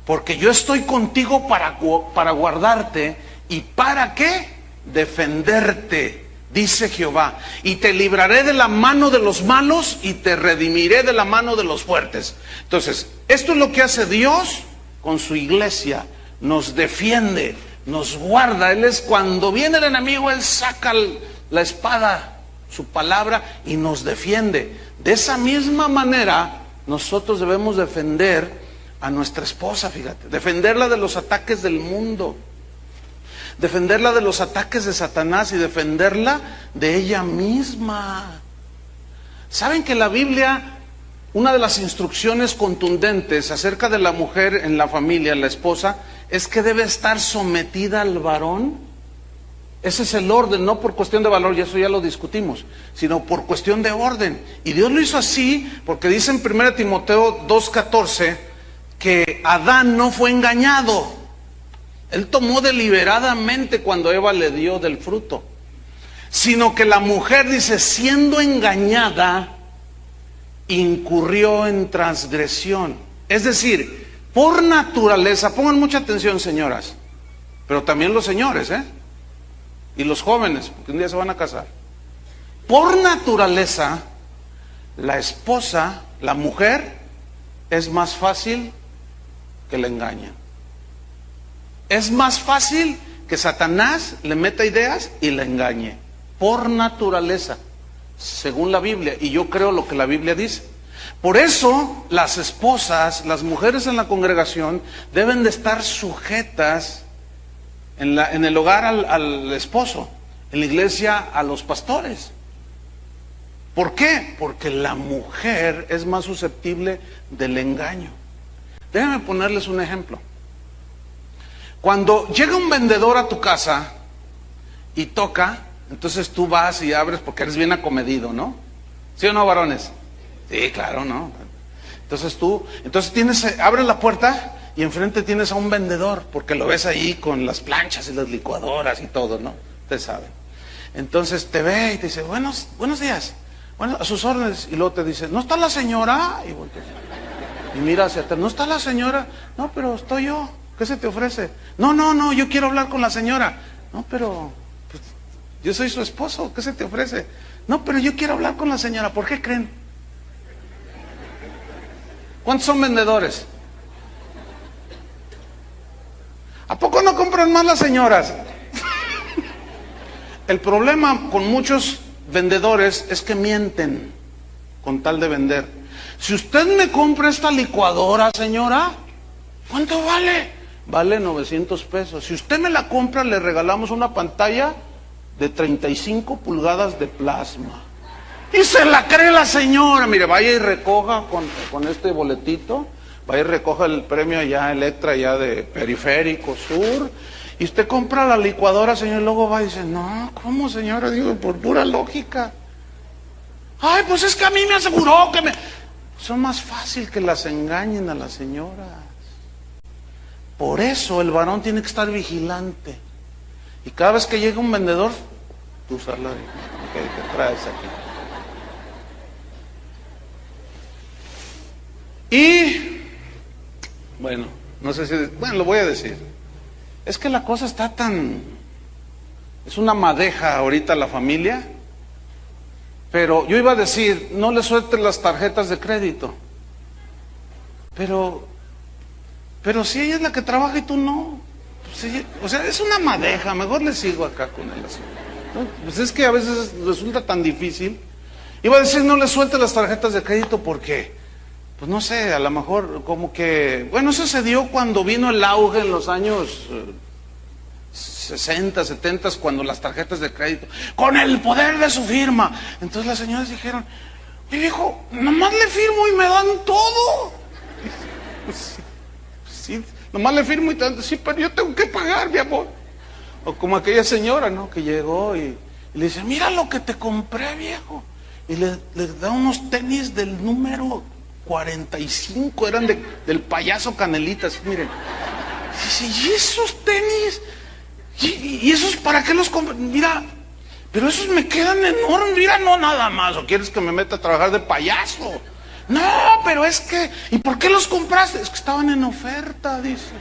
porque yo estoy contigo para guardarte. ¿Y para qué? Defenderte, dice Jehová. Y te libraré de la mano de los malos y te redimiré de la mano de los fuertes. Entonces, esto es lo que hace Dios con su iglesia. Nos defiende, nos guarda. Él es, cuando viene el enemigo, Él saca la espada, su palabra, y nos defiende. De esa misma manera, nosotros debemos defender a nuestra esposa, fíjate. Defenderla de los ataques del mundo, defenderla de los ataques de Satanás y defenderla de ella misma. ¿Saben que la Biblia, una de las instrucciones contundentes acerca de la mujer en la familia, la esposa, es que debe estar sometida al varón? Ese es el orden, no por cuestión de valor, y eso ya lo discutimos, sino por cuestión de orden. Y Dios lo hizo así porque dice en 1 Timoteo 2:14 que Adán no fue engañado. Él tomó deliberadamente cuando Eva le dio del fruto. Sino que la mujer, dice, siendo engañada, incurrió en transgresión. Es decir, por naturaleza, pongan mucha atención, señoras, pero también los señores, y los jóvenes, porque un día se van a casar. Por naturaleza, la esposa, la mujer, es más fácil que la engañen. Es más fácil que Satanás le meta ideas y la engañe. Por naturaleza, según la Biblia, y yo creo lo que la Biblia dice. Por eso las esposas, las mujeres en la congregación, deben de estar sujetas en el hogar al esposo, en la iglesia a los pastores. ¿Por qué? Porque la mujer es más susceptible del engaño. Déjenme ponerles un ejemplo. Cuando llega un vendedor a tu casa y toca, entonces tú vas y abres porque eres bien acomedido, ¿no? ¿Sí o no, varones? Sí, claro, ¿no? Entonces abres la puerta y enfrente tienes a un vendedor, porque lo ves ahí con las planchas y las licuadoras y todo, ¿no? Ustedes saben. Entonces te ve y te dice, buenos días, bueno, a sus órdenes, y luego te dice, ¿no está la señora? Y volteas y mira hacia atrás, ¿no está la señora? No, pero estoy yo. ¿Qué se te ofrece? No, yo quiero hablar con la señora. No, pero pues, yo soy su esposo, ¿qué se te ofrece? No, pero yo quiero hablar con la señora. ¿Por qué creen? ¿Cuántos son vendedores? ¿A poco no compran más las señoras? El problema con muchos vendedores es que mienten con tal de vender. Si usted me compra esta licuadora, señora, ¿cuánto vale? Vale 900 pesos. Si usted me la compra, le regalamos una pantalla de 35 pulgadas de plasma. Y se la cree la señora. Mire, vaya y recoja con este boletito, vaya y recoja el premio allá, Electra, allá de Periférico Sur. Y usted compra la licuadora, señor, y luego va y dice, no, ¿cómo, señora? Digo, por pura lógica. Ay, pues es que a mí me aseguró que Son más fácil que las engañen a las señoras. Por eso el varón tiene que estar vigilante Y cada vez que llega un vendedor, tú usarla de ¿qué traes aquí? Y, bueno, no sé si, bueno, lo voy a decir. Es que la cosa está es una madeja ahorita la familia, pero yo iba a decir, no le sueltes las tarjetas de crédito. Pero si ella es la que trabaja y tú no, pues o sea, es una madeja, mejor le sigo acá con el asunto, ¿no? Pues es que a veces resulta tan difícil. Iba a decir, no le sueltes las tarjetas de crédito porque, pues no sé, a lo mejor como que, bueno, eso se dio cuando vino el auge en los años 60, 70, cuando las tarjetas de crédito, con el poder de su firma. Entonces las señoras dijeron, mi viejo, nomás le firmo y me dan todo. Sí, nomás le firmo y tanto, sí, pero yo tengo que pagar, mi amor. O como aquella señora, ¿no? Que llegó y le dice, mira lo que te compré, viejo. Y le da unos tenis del número 45, eran del payaso Canelitas, miren. Y dice, ¿y esos tenis? ¿Y esos para qué los compré? Mira, pero esos me quedan enormes, mira, no nada más. ¿O quieres que me meta a trabajar de payaso? No, pero es que, ¿y por qué los compraste? Es que estaban en oferta, dice.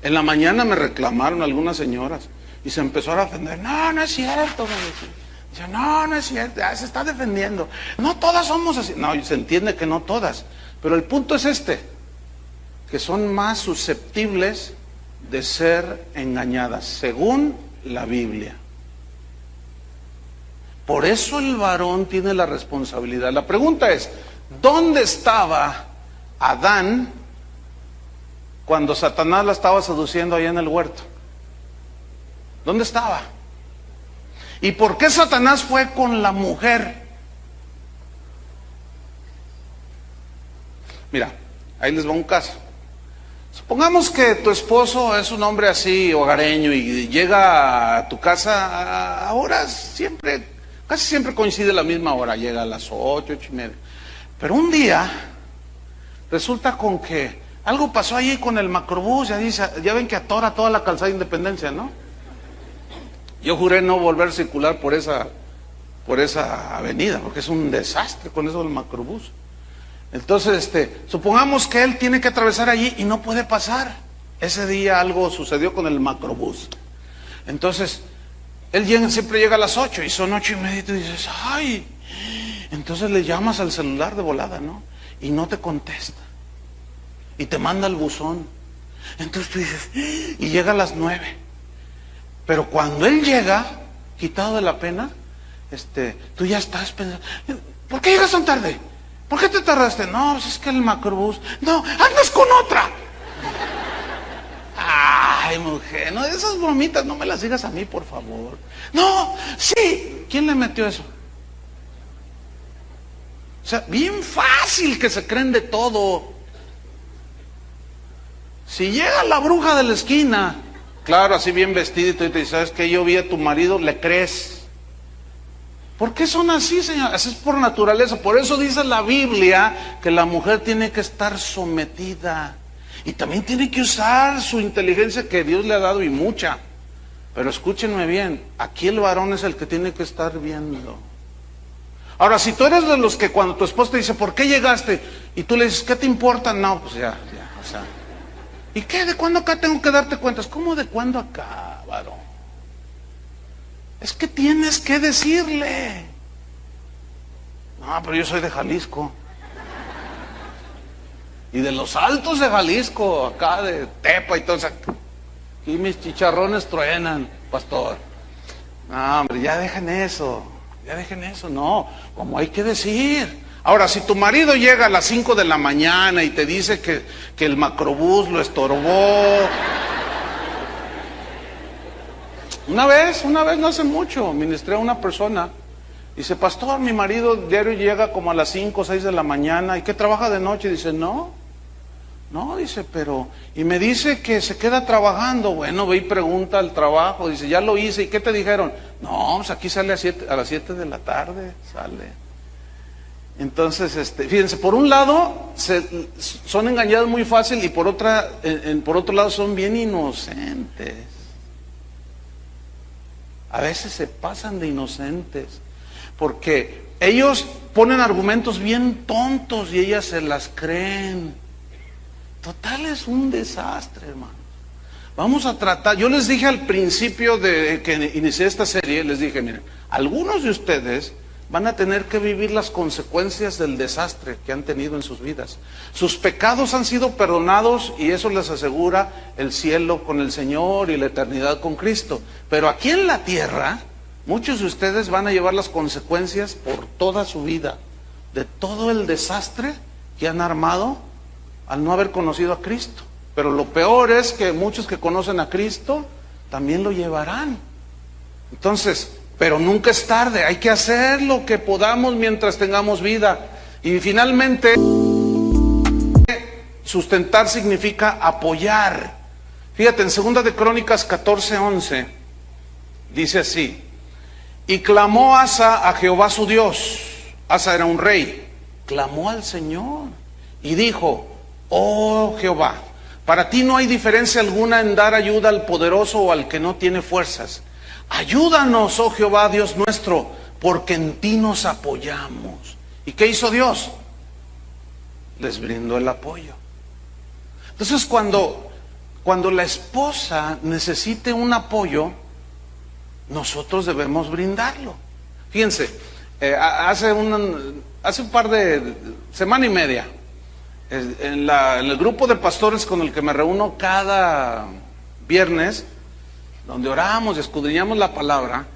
En la mañana me reclamaron algunas señoras y se empezaron a defender. No, no es cierto. Dice, no es cierto, se está defendiendo. No todas somos así. No, se entiende que no todas. Pero el punto es que son más susceptibles de ser engañadas, según la Biblia. Por eso el varón tiene la responsabilidad. La pregunta es, ¿dónde estaba Adán cuando Satanás la estaba seduciendo allá en el huerto? ¿Dónde estaba? ¿Y por qué Satanás fue con la mujer? Mira, ahí les va un caso. Supongamos que tu esposo es un hombre así, hogareño, y llega a tu casa a horas siempre, casi siempre coincide la misma hora, llega a las 8, 8:30. Pero un día resulta con que algo pasó allí con el macrobús, ya ven que atora toda la calzada de Independencia, ¿no? Yo juré no volver a circular por esa avenida, porque es un desastre con eso del macrobús. Entonces, supongamos que él tiene que atravesar allí y no puede pasar. Ese día algo sucedió con el macrobús. Entonces, él siempre llega a las 8 y son 8:30 y tú dices, ¡ay! Entonces le llamas al celular de volada, ¿no? Y no te contesta. Y te manda al buzón. Entonces tú dices, y llega a las 9. Pero cuando él llega, quitado de la pena, tú ya estás pensando, ¿por qué llegas tan tarde? ¿Por qué te tardaste? No, pues es que el macrobús. No, andas con otra. Ay, mujer, no, esas bromitas no me las digas a mí, por favor. No, sí. ¿Quién le metió eso? O sea, bien fácil que se creen de todo. Si llega la bruja de la esquina, claro, así bien vestidito, y te dice, ¿sabes qué? Yo vi a tu marido, le crees. ¿Por qué son así, señor? Así es por naturaleza. Por eso dice la Biblia que la mujer tiene que estar sometida. Y también tiene que usar su inteligencia que Dios le ha dado, y mucha. Pero escúchenme bien, aquí el varón es el que tiene que estar viendo. Ahora, si tú eres de los que cuando tu esposa te dice, ¿por qué llegaste? Y tú le dices, ¿qué te importa? No, pues ya, o sea. ¿Y qué? ¿De cuándo acá tengo que darte cuentas? ¿Cómo de cuándo acá, varón? Es que tienes que decirle. No, pero yo soy de Jalisco. Y de los Altos de Jalisco, acá de Tepa y todo eso. Aquí mis chicharrones truenan, pastor. No, hombre, ya dejen eso, no, como hay que decir. Ahora, si tu marido llega a las 5 de la mañana y te dice que el macrobús lo estorbó. Una vez, no hace mucho, ministré a una persona. Dice, pastor, mi marido diario llega como a las 5 o 6 de la mañana. ¿Y qué trabaja de noche? Dice, no, dice, pero... Y me dice que se queda trabajando. Bueno, ve y pregunta al trabajo. Dice, ya lo hice. ¿Y qué te dijeron? No, pues aquí sale a las 7 de la tarde, sale. Entonces, fíjense, por un lado son engañados muy fácil y por otro lado son bien inocentes. A veces se pasan de inocentes, porque ellos ponen argumentos bien tontos y ellas se las creen. Total, es un desastre, hermano. Vamos a tratar, yo les dije al principio de que inicié esta serie, les dije, miren, algunos de ustedes van a tener que vivir las consecuencias del desastre que han tenido en sus vidas. Sus pecados han sido perdonados y eso les asegura el cielo con el Señor y la eternidad con Cristo. Pero aquí en la tierra, muchos de ustedes van a llevar las consecuencias por toda su vida, de todo el desastre que han armado al no haber conocido a Cristo. Pero lo peor es que muchos que conocen a Cristo también lo llevarán. Entonces, pero nunca es tarde, hay que hacer lo que podamos mientras tengamos vida. Y finalmente, sustentar significa apoyar. Fíjate, en 2 de Crónicas 14:11, dice así: y clamó Asa a Jehová su Dios. Asa era un rey, clamó al Señor y dijo: oh Jehová, para ti no hay diferencia alguna en dar ayuda al poderoso o al que no tiene fuerzas. Ayúdanos, oh Jehová, Dios nuestro, porque en ti nos apoyamos. ¿Y qué hizo Dios? Les brindó el apoyo. Entonces, cuando la esposa necesite un apoyo, nosotros debemos brindarlo. Fíjense, hace un par de semana y media, en el grupo de pastores con el que me reúno cada viernes, donde oramos y escudriñamos la palabra,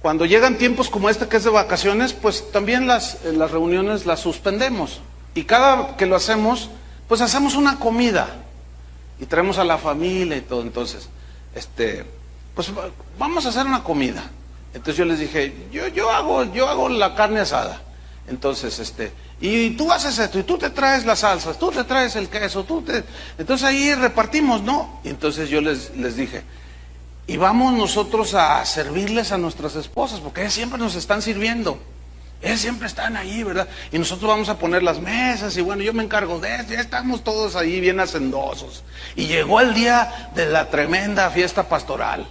cuando llegan tiempos como este que es de vacaciones, pues también las reuniones las suspendemos. Y cada que lo hacemos, pues hacemos una comida y traemos a la familia y todo. Entonces, pues vamos a hacer una comida. Entonces yo les dije, yo hago la carne asada. Entonces, y tú haces esto, y tú te traes las salsas, tú te traes el queso, entonces ahí repartimos, ¿no? Y entonces yo les dije, y vamos nosotros a servirles a nuestras esposas, porque ellas siempre nos están sirviendo. Ellas siempre están ahí, ¿verdad? Y nosotros vamos a poner las mesas, y bueno, yo me encargo de esto, ya estamos todos ahí bien hacendosos. Y llegó el día de la tremenda fiesta pastoral.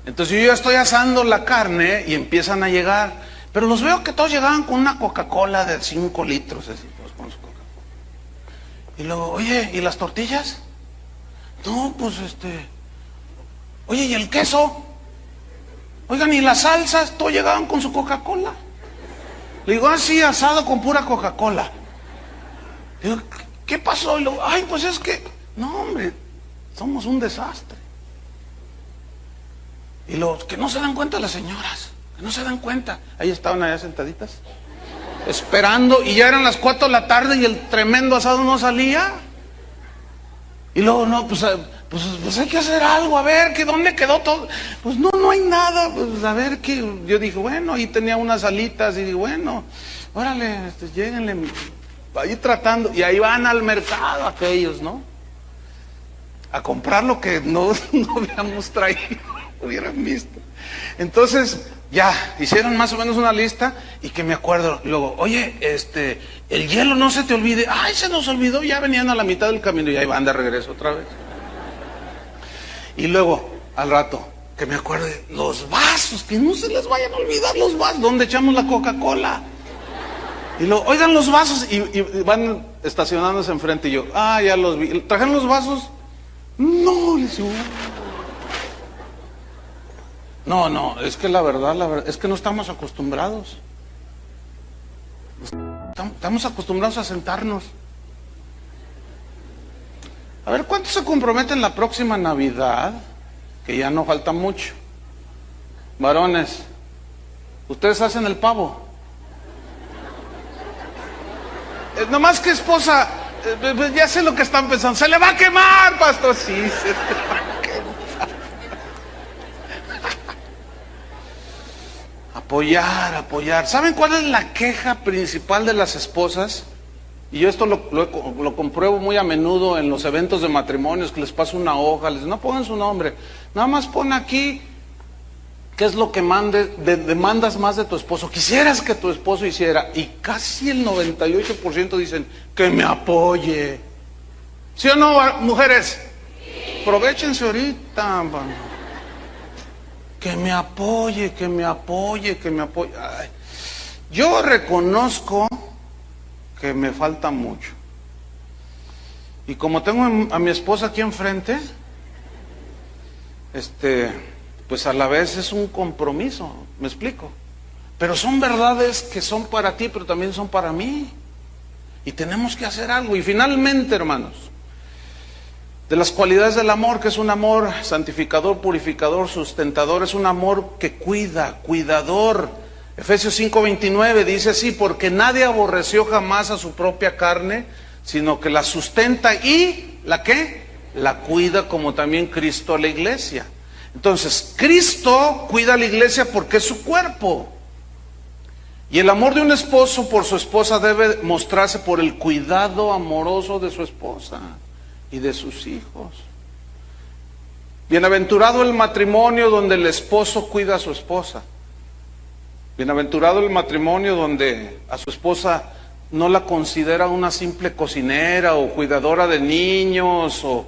Entonces yo ya estoy asando la carne y empiezan a llegar, pero los veo que todos llegaban con una Coca-Cola de 5 litros, así, todos con su Coca-Cola. Y luego, oye, ¿y las tortillas? No, pues oye, ¿y el queso? Oigan, ¿y las salsas? Todos llegaban con su Coca-Cola. Le digo, sí, asado con pura Coca-Cola. Le digo, ¿qué pasó? Y luego, ay, pues es que, no, hombre, somos un desastre. Y los que no se dan cuenta, las señoras, que no se dan cuenta, ahí estaban allá sentaditas, esperando, y ya eran las 4 de la tarde y el tremendo asado no salía. Y luego, no, pues hay que hacer algo, a ver, ¿dónde quedó todo? Pues no hay nada, pues a ver, qué. Yo dije, bueno, ahí tenía unas alitas, y digo, bueno, órale, lléguenle, ahí tratando, y ahí van al mercado aquellos, ¿no? A comprar lo que no habíamos traído, hubieran visto. Entonces, ya, hicieron más o menos una lista, y que me acuerdo, luego, oye, el hielo no se te olvide. Ay, se nos olvidó, ya venían a la mitad del camino, y ahí van de regreso otra vez. Y luego, al rato, que me acuerde, los vasos, que no se les vayan a olvidar los vasos, donde echamos la Coca-Cola. Y luego, oigan los vasos, y van estacionándose enfrente, y yo, ya los vi. ¿Trajeron los vasos? No, les digo. No, es que la verdad, es que no estamos acostumbrados. Estamos acostumbrados a sentarnos. A ver, ¿cuántos se comprometen la próxima Navidad? Que ya no falta mucho. Varones, ¿ustedes hacen el pavo? Nomás que esposa, ya sé lo que están pensando. ¡Se le va a quemar, pastor! Sí, se le va a quemar. Apoyar. ¿Saben cuál es la queja principal de las esposas? Y yo esto lo compruebo muy a menudo en los eventos de matrimonios, que les paso una hoja, les digo, no pongan su nombre, nada más pon aquí ¿qué es lo que demandas más de tu esposo? Quisieras que tu esposo hiciera. Y casi el 98% dicen, que me apoye. ¿Sí o no, mujeres? Aprovechense ahorita. Que me apoye, que me apoye, que me apoye. Ay, yo reconozco que me falta mucho. Y como tengo a mi esposa aquí enfrente, pues a la vez es un compromiso, ¿me explico? Pero son verdades que son para ti, pero también son para mí. Y tenemos que hacer algo. Y finalmente, hermanos, de las cualidades del amor, que es un amor santificador, purificador, sustentador, es un amor que cuida, cuidador. Efesios 5:29 dice así, porque nadie aborreció jamás a su propia carne, sino que la sustenta y, ¿la qué? La cuida, como también Cristo a la iglesia. Entonces, Cristo cuida a la iglesia porque es su cuerpo. Y el amor de un esposo por su esposa debe mostrarse por el cuidado amoroso de su esposa y de sus hijos. Bienaventurado el matrimonio donde el esposo cuida a su esposa. Bienaventurado el matrimonio donde a su esposa no la considera una simple cocinera o cuidadora de niños o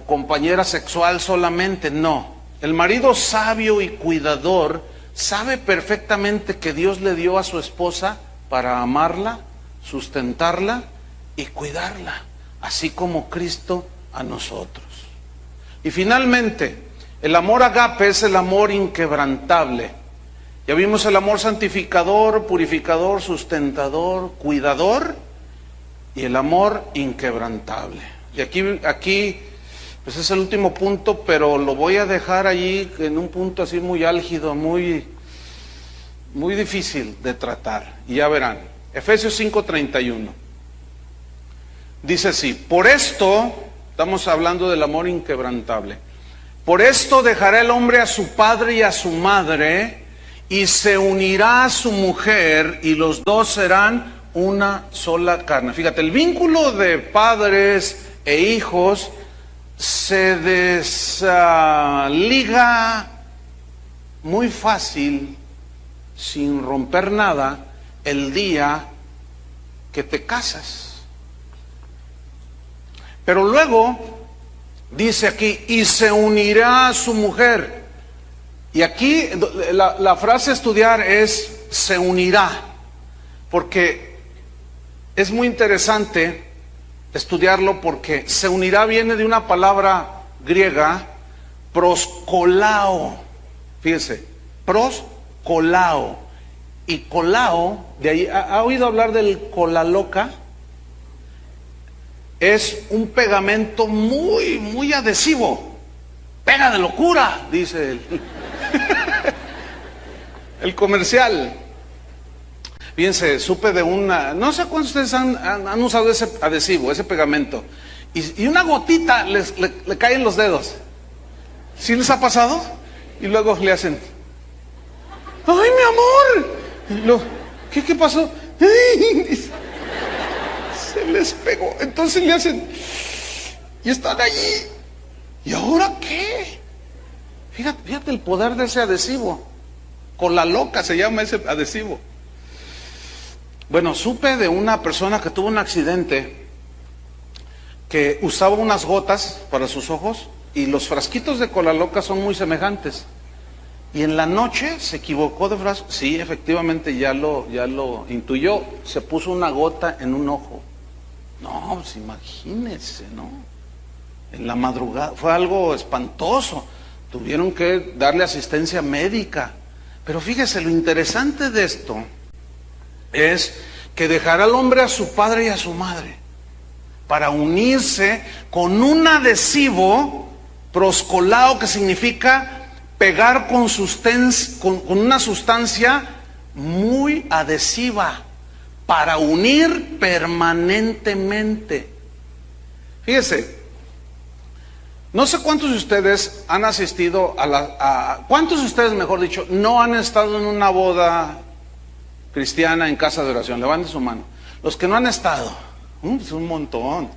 compañera sexual solamente, no. El marido sabio y cuidador sabe perfectamente que Dios le dio a su esposa para amarla, sustentarla y cuidarla, así como Cristo a nosotros. Y finalmente, el amor agape es el amor inquebrantable. Ya vimos el amor santificador, purificador, sustentador, cuidador y el amor inquebrantable. Y aquí pues es el último punto, pero lo voy a dejar allí en un punto así muy álgido, muy difícil de tratar. Y ya verán, Efesios 5:31. Dice así, por esto, estamos hablando del amor inquebrantable, por esto dejará el hombre a su padre y a su madre, y se unirá a su mujer, y los dos serán una sola carne. Fíjate, el vínculo de padres e hijos se desliga muy fácil, sin romper nada, el día que te casas. Pero luego dice aquí, y se unirá a su mujer. Y aquí la frase a estudiar es se unirá, porque es muy interesante estudiarlo, porque se unirá viene de una palabra griega, proskolao. Fíjense, proskolao. Y colao, de ahí, ¿ha oído hablar del colaloca? Es un pegamento muy, muy adhesivo. Pega de locura, dice él. El comercial. Fíjense, supe de una, no sé cuántos de ustedes han usado ese adhesivo, ese pegamento, y una gotita le cae en los dedos. ¿Sí les ha pasado? Y luego le hacen, ¡ay, mi amor! Y luego, ¿qué pasó? Se les pegó. Entonces le hacen, y están allí. ¿Y ahora qué? Fíjate el poder de ese adhesivo. Con la loca se llama ese adhesivo. Bueno, supe de una persona que tuvo un accidente, que usaba unas gotas para sus ojos, y los frasquitos de cola loca son muy semejantes. Y en la noche se equivocó de frasco. Sí, efectivamente ya lo intuyó. Se puso una gota en un ojo. No, pues imagínense, ¿no? En la madrugada, fue algo espantoso. Tuvieron que darle asistencia médica. Pero fíjese, lo interesante de esto es que dejará al hombre a su padre y a su madre para unirse con un adhesivo proscolao, que significa pegar con una sustancia muy adhesiva, para unir permanentemente. Fíjese, no sé cuántos de ustedes han asistido cuántos de ustedes, mejor dicho, no han estado en una boda cristiana en casa de oración. Levanten su mano. Los que no han estado, es un montón.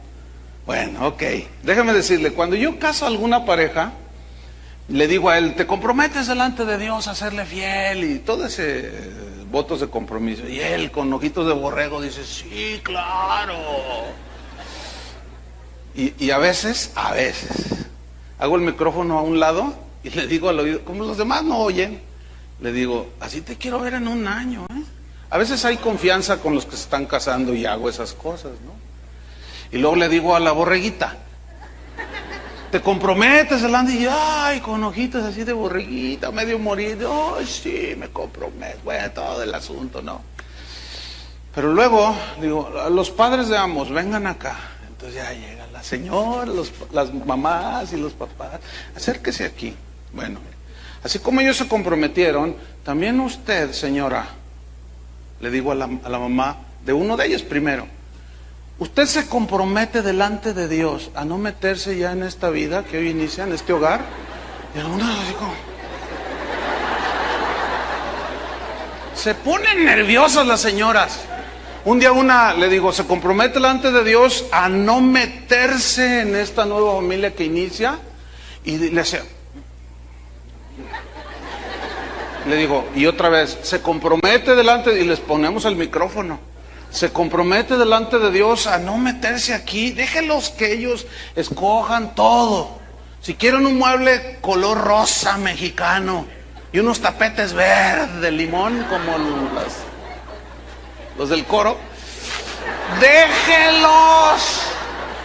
Bueno, ok. Déjame decirle, cuando yo caso a alguna pareja, Le digo a él, ¿te comprometes delante de Dios a serle fiel? Y todo ese votos de compromiso. Y él con ojitos de borrego dice, sí, claro. Y a veces, hago el micrófono a un lado y le digo al oído, como los demás no oyen, le digo, así te quiero ver en un año, ¿eh? A veces hay confianza con los que se están casando y hago esas cosas, ¿no? Y luego le digo a la borreguita, ¿te comprometes delante? Y ay, con ojitos así de borreguita, medio morido, ay, sí, me comprometo, bueno, todo el asunto, ¿no? Pero luego, digo, los padres de ambos, vengan acá. Entonces ya llega la señora, las mamás y los papás, acérquese aquí. Bueno, así como ellos se comprometieron, también usted, señora, le digo a la mamá de uno de ellos primero, usted se compromete delante de Dios a no meterse ya en esta vida que hoy inicia, en este hogar. Y algunos así como... Se ponen nerviosas las señoras. Un día una le digo, se compromete delante de Dios a no meterse en esta nueva familia que inicia. Y le decía... Le digo, y otra vez, se compromete delante, y les ponemos el micrófono, se compromete delante de Dios a no meterse aquí, déjenlos que ellos escojan todo. Si quieren un mueble color rosa mexicano y unos tapetes verdes de limón como los del coro, déjenlos.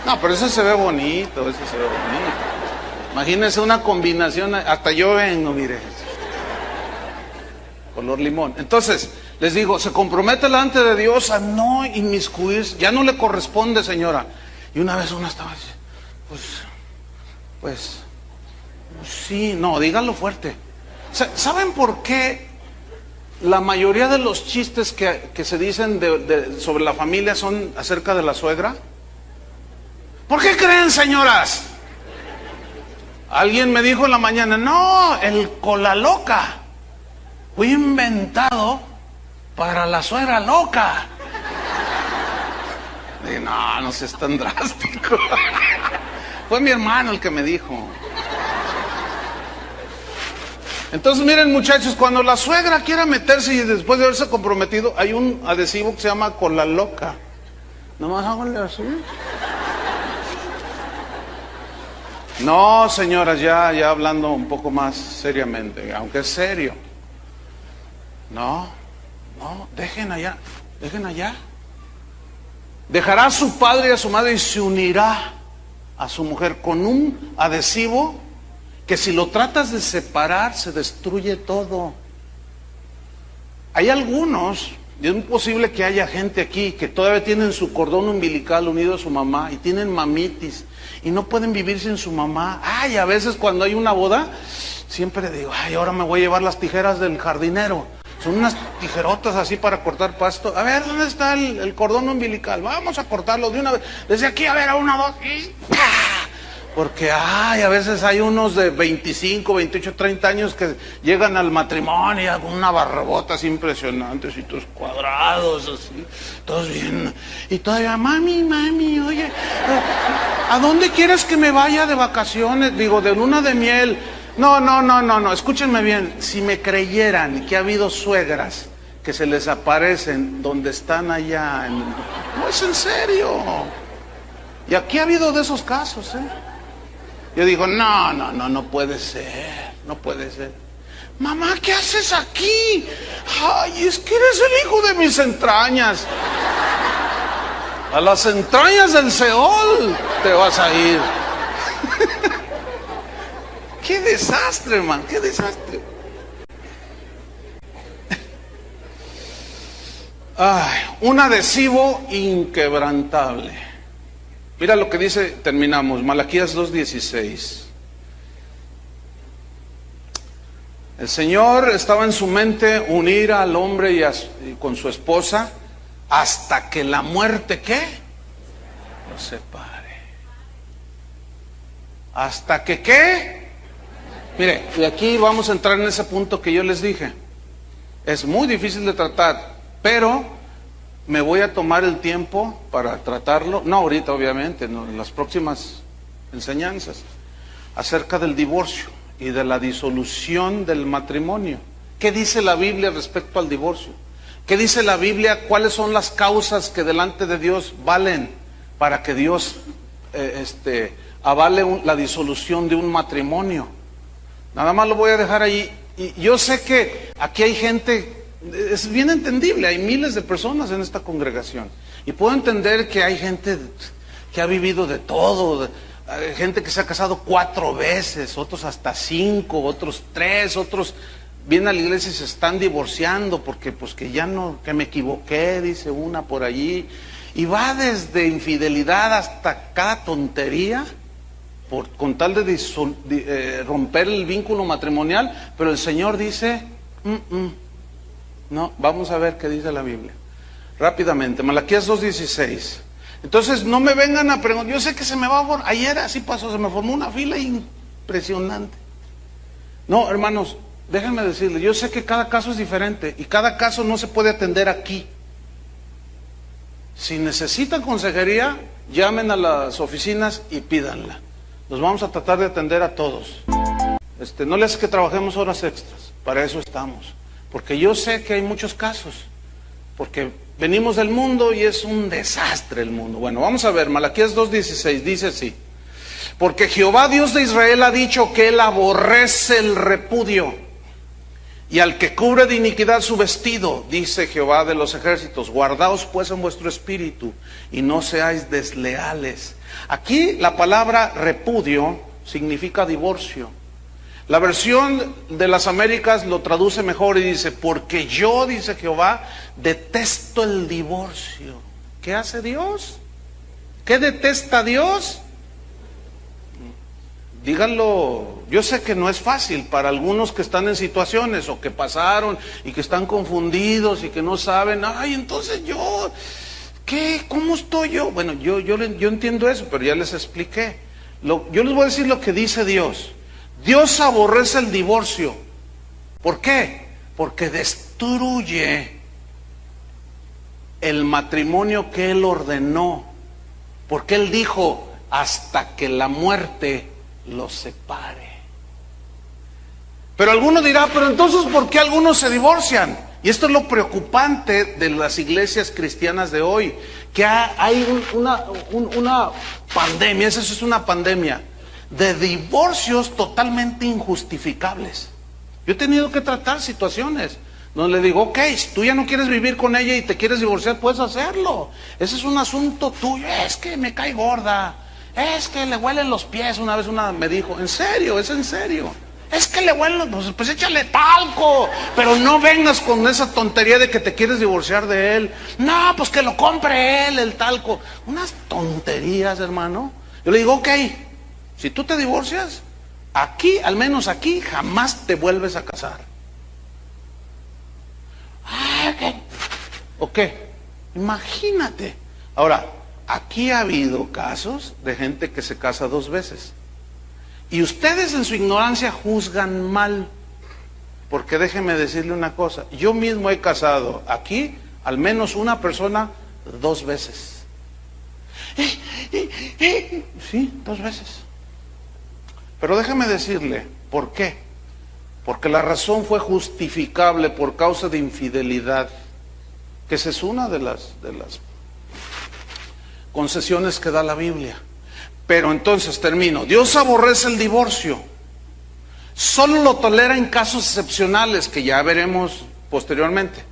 No, pero ese se ve bonito, Imagínense una combinación, hasta yo vengo, mire. Color limón. Entonces, les digo, se compromete delante de Dios a no inmiscuirse, ya no le corresponde, señora. Y una vez una estaba diciendo, pues sí, no, díganlo fuerte. ¿Saben por qué la mayoría de los chistes que se dicen sobre la familia son acerca de la suegra? ¿Por qué creen, señoras? Alguien me dijo en la mañana, no, el cola loca fue inventado para la suegra loca. Y no seas tan drástico. Fue mi hermano el que me dijo. Entonces miren, muchachos, cuando la suegra quiera meterse y después de haberse comprometido, hay un adhesivo que se llama cola loca. Nomás háganle así. No, señoras, ya hablando un poco más seriamente, aunque es serio. No, dejen allá. Dejará a su padre y a su madre y se unirá a su mujer con un adhesivo que si lo tratas de separar se destruye todo. Hay algunos, y es muy posible que haya gente aquí que todavía tienen su cordón umbilical unido a su mamá y tienen mamitis y no pueden vivir sin su mamá. Ay, a veces cuando hay una boda, siempre digo, ay, ahora me voy a llevar las tijeras del jardinero. Son unas tijerotas así para cortar pasto. A ver, ¿dónde está el cordón umbilical? Vamos a cortarlo de una vez. Desde aquí, a ver, a una, dos, y ¡pah! Porque, a veces hay unos de 25, 28, 30 años que llegan al matrimonio con una barbotas impresionantes y todos cuadrados, así, todos bien. Y todavía, mami, oye, ¿a dónde quieres que me vaya de vacaciones? Digo, de luna de miel. No, escúchenme bien, si me creyeran que ha habido suegras que se les aparecen donde están allá, no es en serio. Y aquí ha habido de esos casos, Yo digo, no puede ser. Mamá, ¿qué haces aquí? Ay, es que eres el hijo de mis entrañas. A las entrañas del Seol te vas a ir. ¡Qué desastre, man! ¡Qué desastre! Ay, un adhesivo inquebrantable. Mira lo que dice, terminamos, Malaquías 2:16. El Señor estaba en su mente unir al hombre y con su esposa hasta que la muerte, ¿qué? Los separe. ¿Hasta que qué? Mire, y aquí vamos a entrar en ese punto que yo les dije. Es muy difícil de tratar, pero me voy a tomar el tiempo para tratarlo, no ahorita obviamente, no, en las próximas enseñanzas, acerca del divorcio y de la disolución del matrimonio. ¿Qué dice la Biblia respecto al divorcio? ¿Qué dice la Biblia? ¿Cuáles son las causas que delante de Dios valen para que Dios avale la disolución de un matrimonio? Nada más lo voy a dejar ahí. Y yo sé que aquí hay gente, es bien entendible, hay miles de personas en esta congregación. Y puedo entender que hay gente que ha vivido de todo, gente que se ha casado 4 veces, otros hasta 5, otros 3, otros vienen a la iglesia y se están divorciando porque pues que ya no, que me equivoqué, dice una por allí. Y va desde infidelidad hasta cada tontería con tal de romper el vínculo matrimonial. Pero el Señor dice, no, vamos a ver qué dice la Biblia. Rápidamente, Malaquías 2:16. Entonces no me vengan a preguntar, yo sé que se me va a formar, ayer así pasó, se me formó una fila impresionante. No, hermanos, déjenme decirles, yo sé que cada caso es diferente y cada caso no se puede atender aquí. Si necesitan consejería, llamen a las oficinas y pídanla. Los vamos a tratar de atender a todos. No les que trabajemos horas extras, para eso estamos. Porque yo sé que hay muchos casos, porque venimos del mundo y es un desastre el mundo. Bueno, vamos a ver, Malaquías 2:16 dice así: porque Jehová Dios de Israel ha dicho que Él aborrece el repudio, y al que cubre de iniquidad su vestido, dice Jehová de los ejércitos, guardaos pues en vuestro espíritu, y no seáis desleales. Aquí la palabra repudio significa divorcio. La versión de las Américas lo traduce mejor y dice, porque yo, dice Jehová, detesto el divorcio. ¿Qué hace Dios? ¿Qué detesta Dios? Díganlo, yo sé que no es fácil para algunos que están en situaciones o que pasaron y que están confundidos y que no saben, ay, entonces yo, ¿qué? ¿Cómo estoy yo? Bueno, yo entiendo eso, pero ya les expliqué. Yo les voy a decir lo que dice Dios. Dios aborrece el divorcio. ¿Por qué? Porque destruye el matrimonio que Él ordenó. Porque Él dijo, hasta que la muerte los separe. Pero alguno dirá, pero entonces ¿por qué algunos se divorcian? Y esto es lo preocupante de las iglesias cristianas de hoy, que hay una pandemia, eso es una pandemia, de divorcios totalmente injustificables. Yo he tenido que tratar situaciones donde le digo, ok, si tú ya no quieres vivir con ella y te quieres divorciar, puedes hacerlo. Ese es un asunto tuyo. Es que me cae gorda, es que le huelen los pies. Una vez una me dijo, ¿en serio? ¿Es en serio? Es que le huelen los... Pues échale talco, pero no vengas con esa tontería de que te quieres divorciar de él. No, pues que lo compre él, el talco. Unas tonterías, hermano. Yo le digo, ok, si tú te divorcias, aquí, al menos aquí, jamás te vuelves a casar. Ok, imagínate. Ahora, aquí ha habido casos de gente que se casa 2 veces. Y ustedes en su ignorancia juzgan mal. Porque déjenme decirle una cosa. Yo mismo he casado aquí al menos una persona 2 veces. Sí, 2 veces. Pero déjeme decirle, ¿por qué? Porque la razón fue justificable por causa de infidelidad, que esa es una de las concesiones que da la Biblia. Pero entonces termino. Dios aborrece el divorcio. Solo lo tolera en casos excepcionales, que ya veremos posteriormente.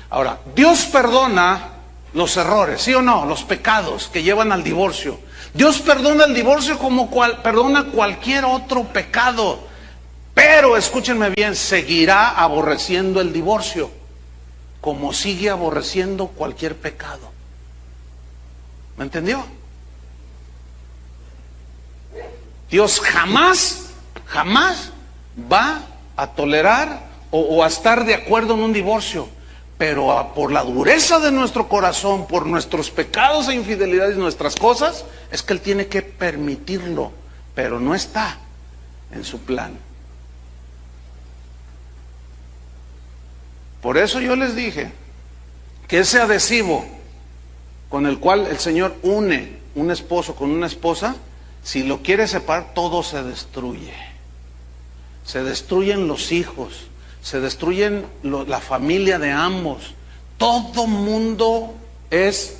Ahora, Dios perdona los errores, ¿sí o no? Los pecados que llevan al divorcio. Dios perdona el divorcio como perdona cualquier otro pecado. Pero, escúchenme bien, seguirá aborreciendo el divorcio, como sigue aborreciendo cualquier pecado. ¿Me entendió? Dios jamás va a tolerar o a estar de acuerdo en un divorcio. Pero por la dureza de nuestro corazón, por nuestros pecados e infidelidades, nuestras cosas, es que Él tiene que permitirlo, pero no está en su plan. Por eso yo les dije que ese adhesivo con el cual el Señor une un esposo con una esposa, si lo quiere separar, todo se destruye. se destruyen los hijos, se destruyen la familia de ambos. Todo mundo es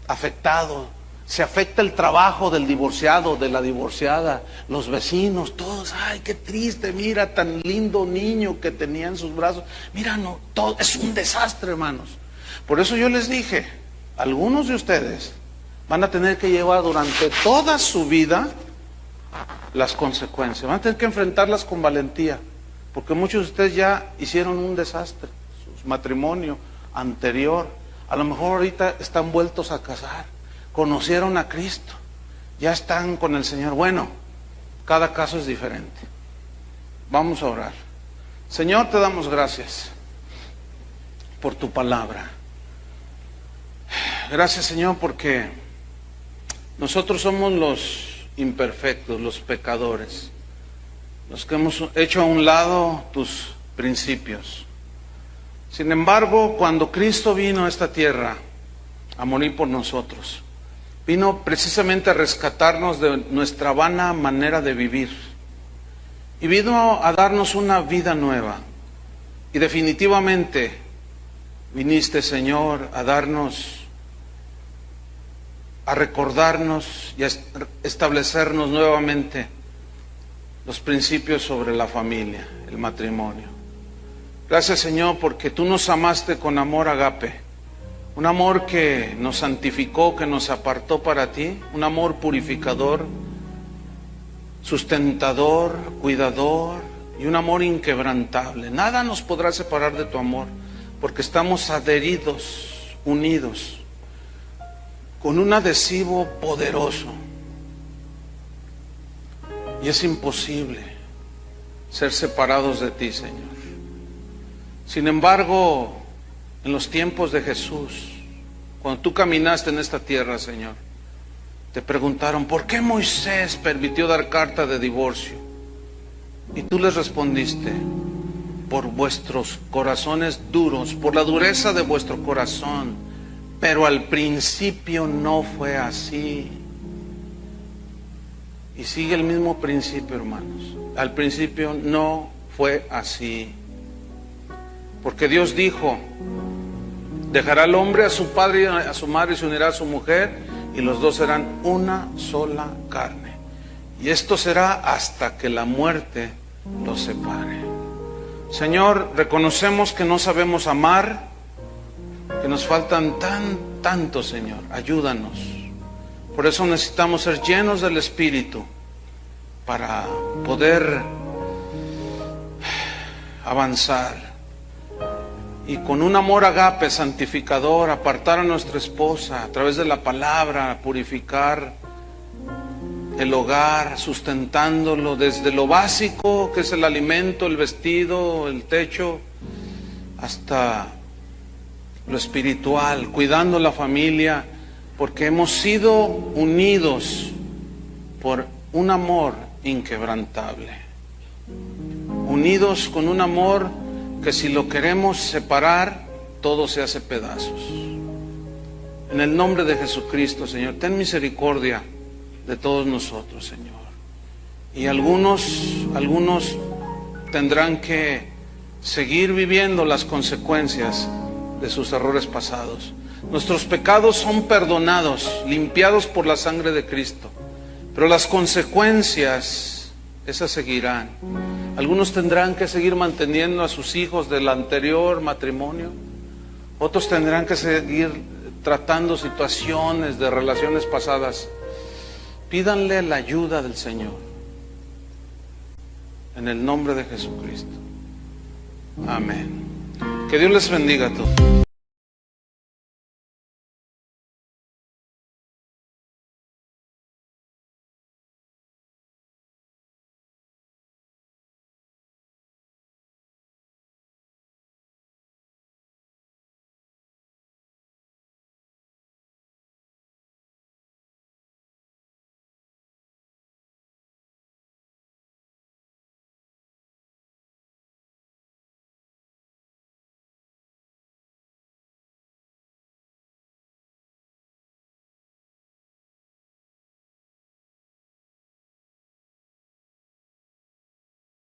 afectado. Se afecta el trabajo del divorciado, de la divorciada, los vecinos, todos. Ay, qué triste, mira, tan lindo niño que tenía en sus brazos. Mira, no, todo es un desastre, hermanos. Por eso yo les dije, algunos de ustedes van a tener que llevar durante toda su vida las consecuencias. Van a tener que enfrentarlas con valentía, porque muchos de ustedes ya hicieron un desastre, su matrimonio anterior. A lo mejor ahorita están vueltos a casar. Conocieron a Cristo, ya están con el Señor. Bueno, cada caso es diferente. Vamos a orar. Señor, te damos gracias por tu palabra. Gracias, Señor, porque nosotros somos los imperfectos, los pecadores, los que hemos hecho a un lado tus principios. Sin embargo, cuando Cristo vino a esta tierra a morir por nosotros, vino precisamente a rescatarnos de nuestra vana manera de vivir. Y vino a darnos una vida nueva. Y definitivamente viniste, Señor, a darnos, a recordarnos y a establecernos nuevamente los principios sobre la familia, el matrimonio. Gracias, Señor, porque tú nos amaste con amor agape. Un amor que nos santificó, que nos apartó para ti, un amor purificador, sustentador, cuidador y un amor inquebrantable. Nada nos podrá separar de tu amor, porque estamos adheridos, unidos, con un adhesivo poderoso. Y es imposible ser separados de ti, Señor. Sin embargo, en los tiempos de Jesús, cuando tú caminaste en esta tierra, Señor, te preguntaron, ¿por qué Moisés permitió dar carta de divorcio? Y tú les respondiste, por vuestros corazones duros, por la dureza de vuestro corazón. Pero al principio no fue así. Y sigue el mismo principio, hermanos. Al principio no fue así. Porque Dios dijo, dejará al hombre a su padre y a su madre y se unirá a su mujer, y los dos serán una sola carne. Y esto será hasta que la muerte los separe. Señor, reconocemos que no sabemos amar, que nos faltan tanto, Señor. Ayúdanos. Por eso necesitamos ser llenos del Espíritu para poder avanzar. Y con un amor agape santificador, apartar a nuestra esposa a través de la palabra, purificar el hogar, sustentándolo desde lo básico, que es el alimento, el vestido, el techo, hasta lo espiritual, cuidando la familia, porque hemos sido unidos por un amor inquebrantable. Unidos con un amor que si lo queremos separar, todo se hace pedazos. En el nombre de Jesucristo, Señor, ten misericordia de todos nosotros, Señor. Y algunos tendrán que seguir viviendo las consecuencias de sus errores pasados. Nuestros pecados son perdonados, limpiados por la sangre de Cristo, pero las consecuencias, esas seguirán. Algunos tendrán que seguir manteniendo a sus hijos del anterior matrimonio. Otros tendrán que seguir tratando situaciones de relaciones pasadas. Pídanle la ayuda del Señor. En el nombre de Jesucristo. Amén. Que Dios les bendiga a todos.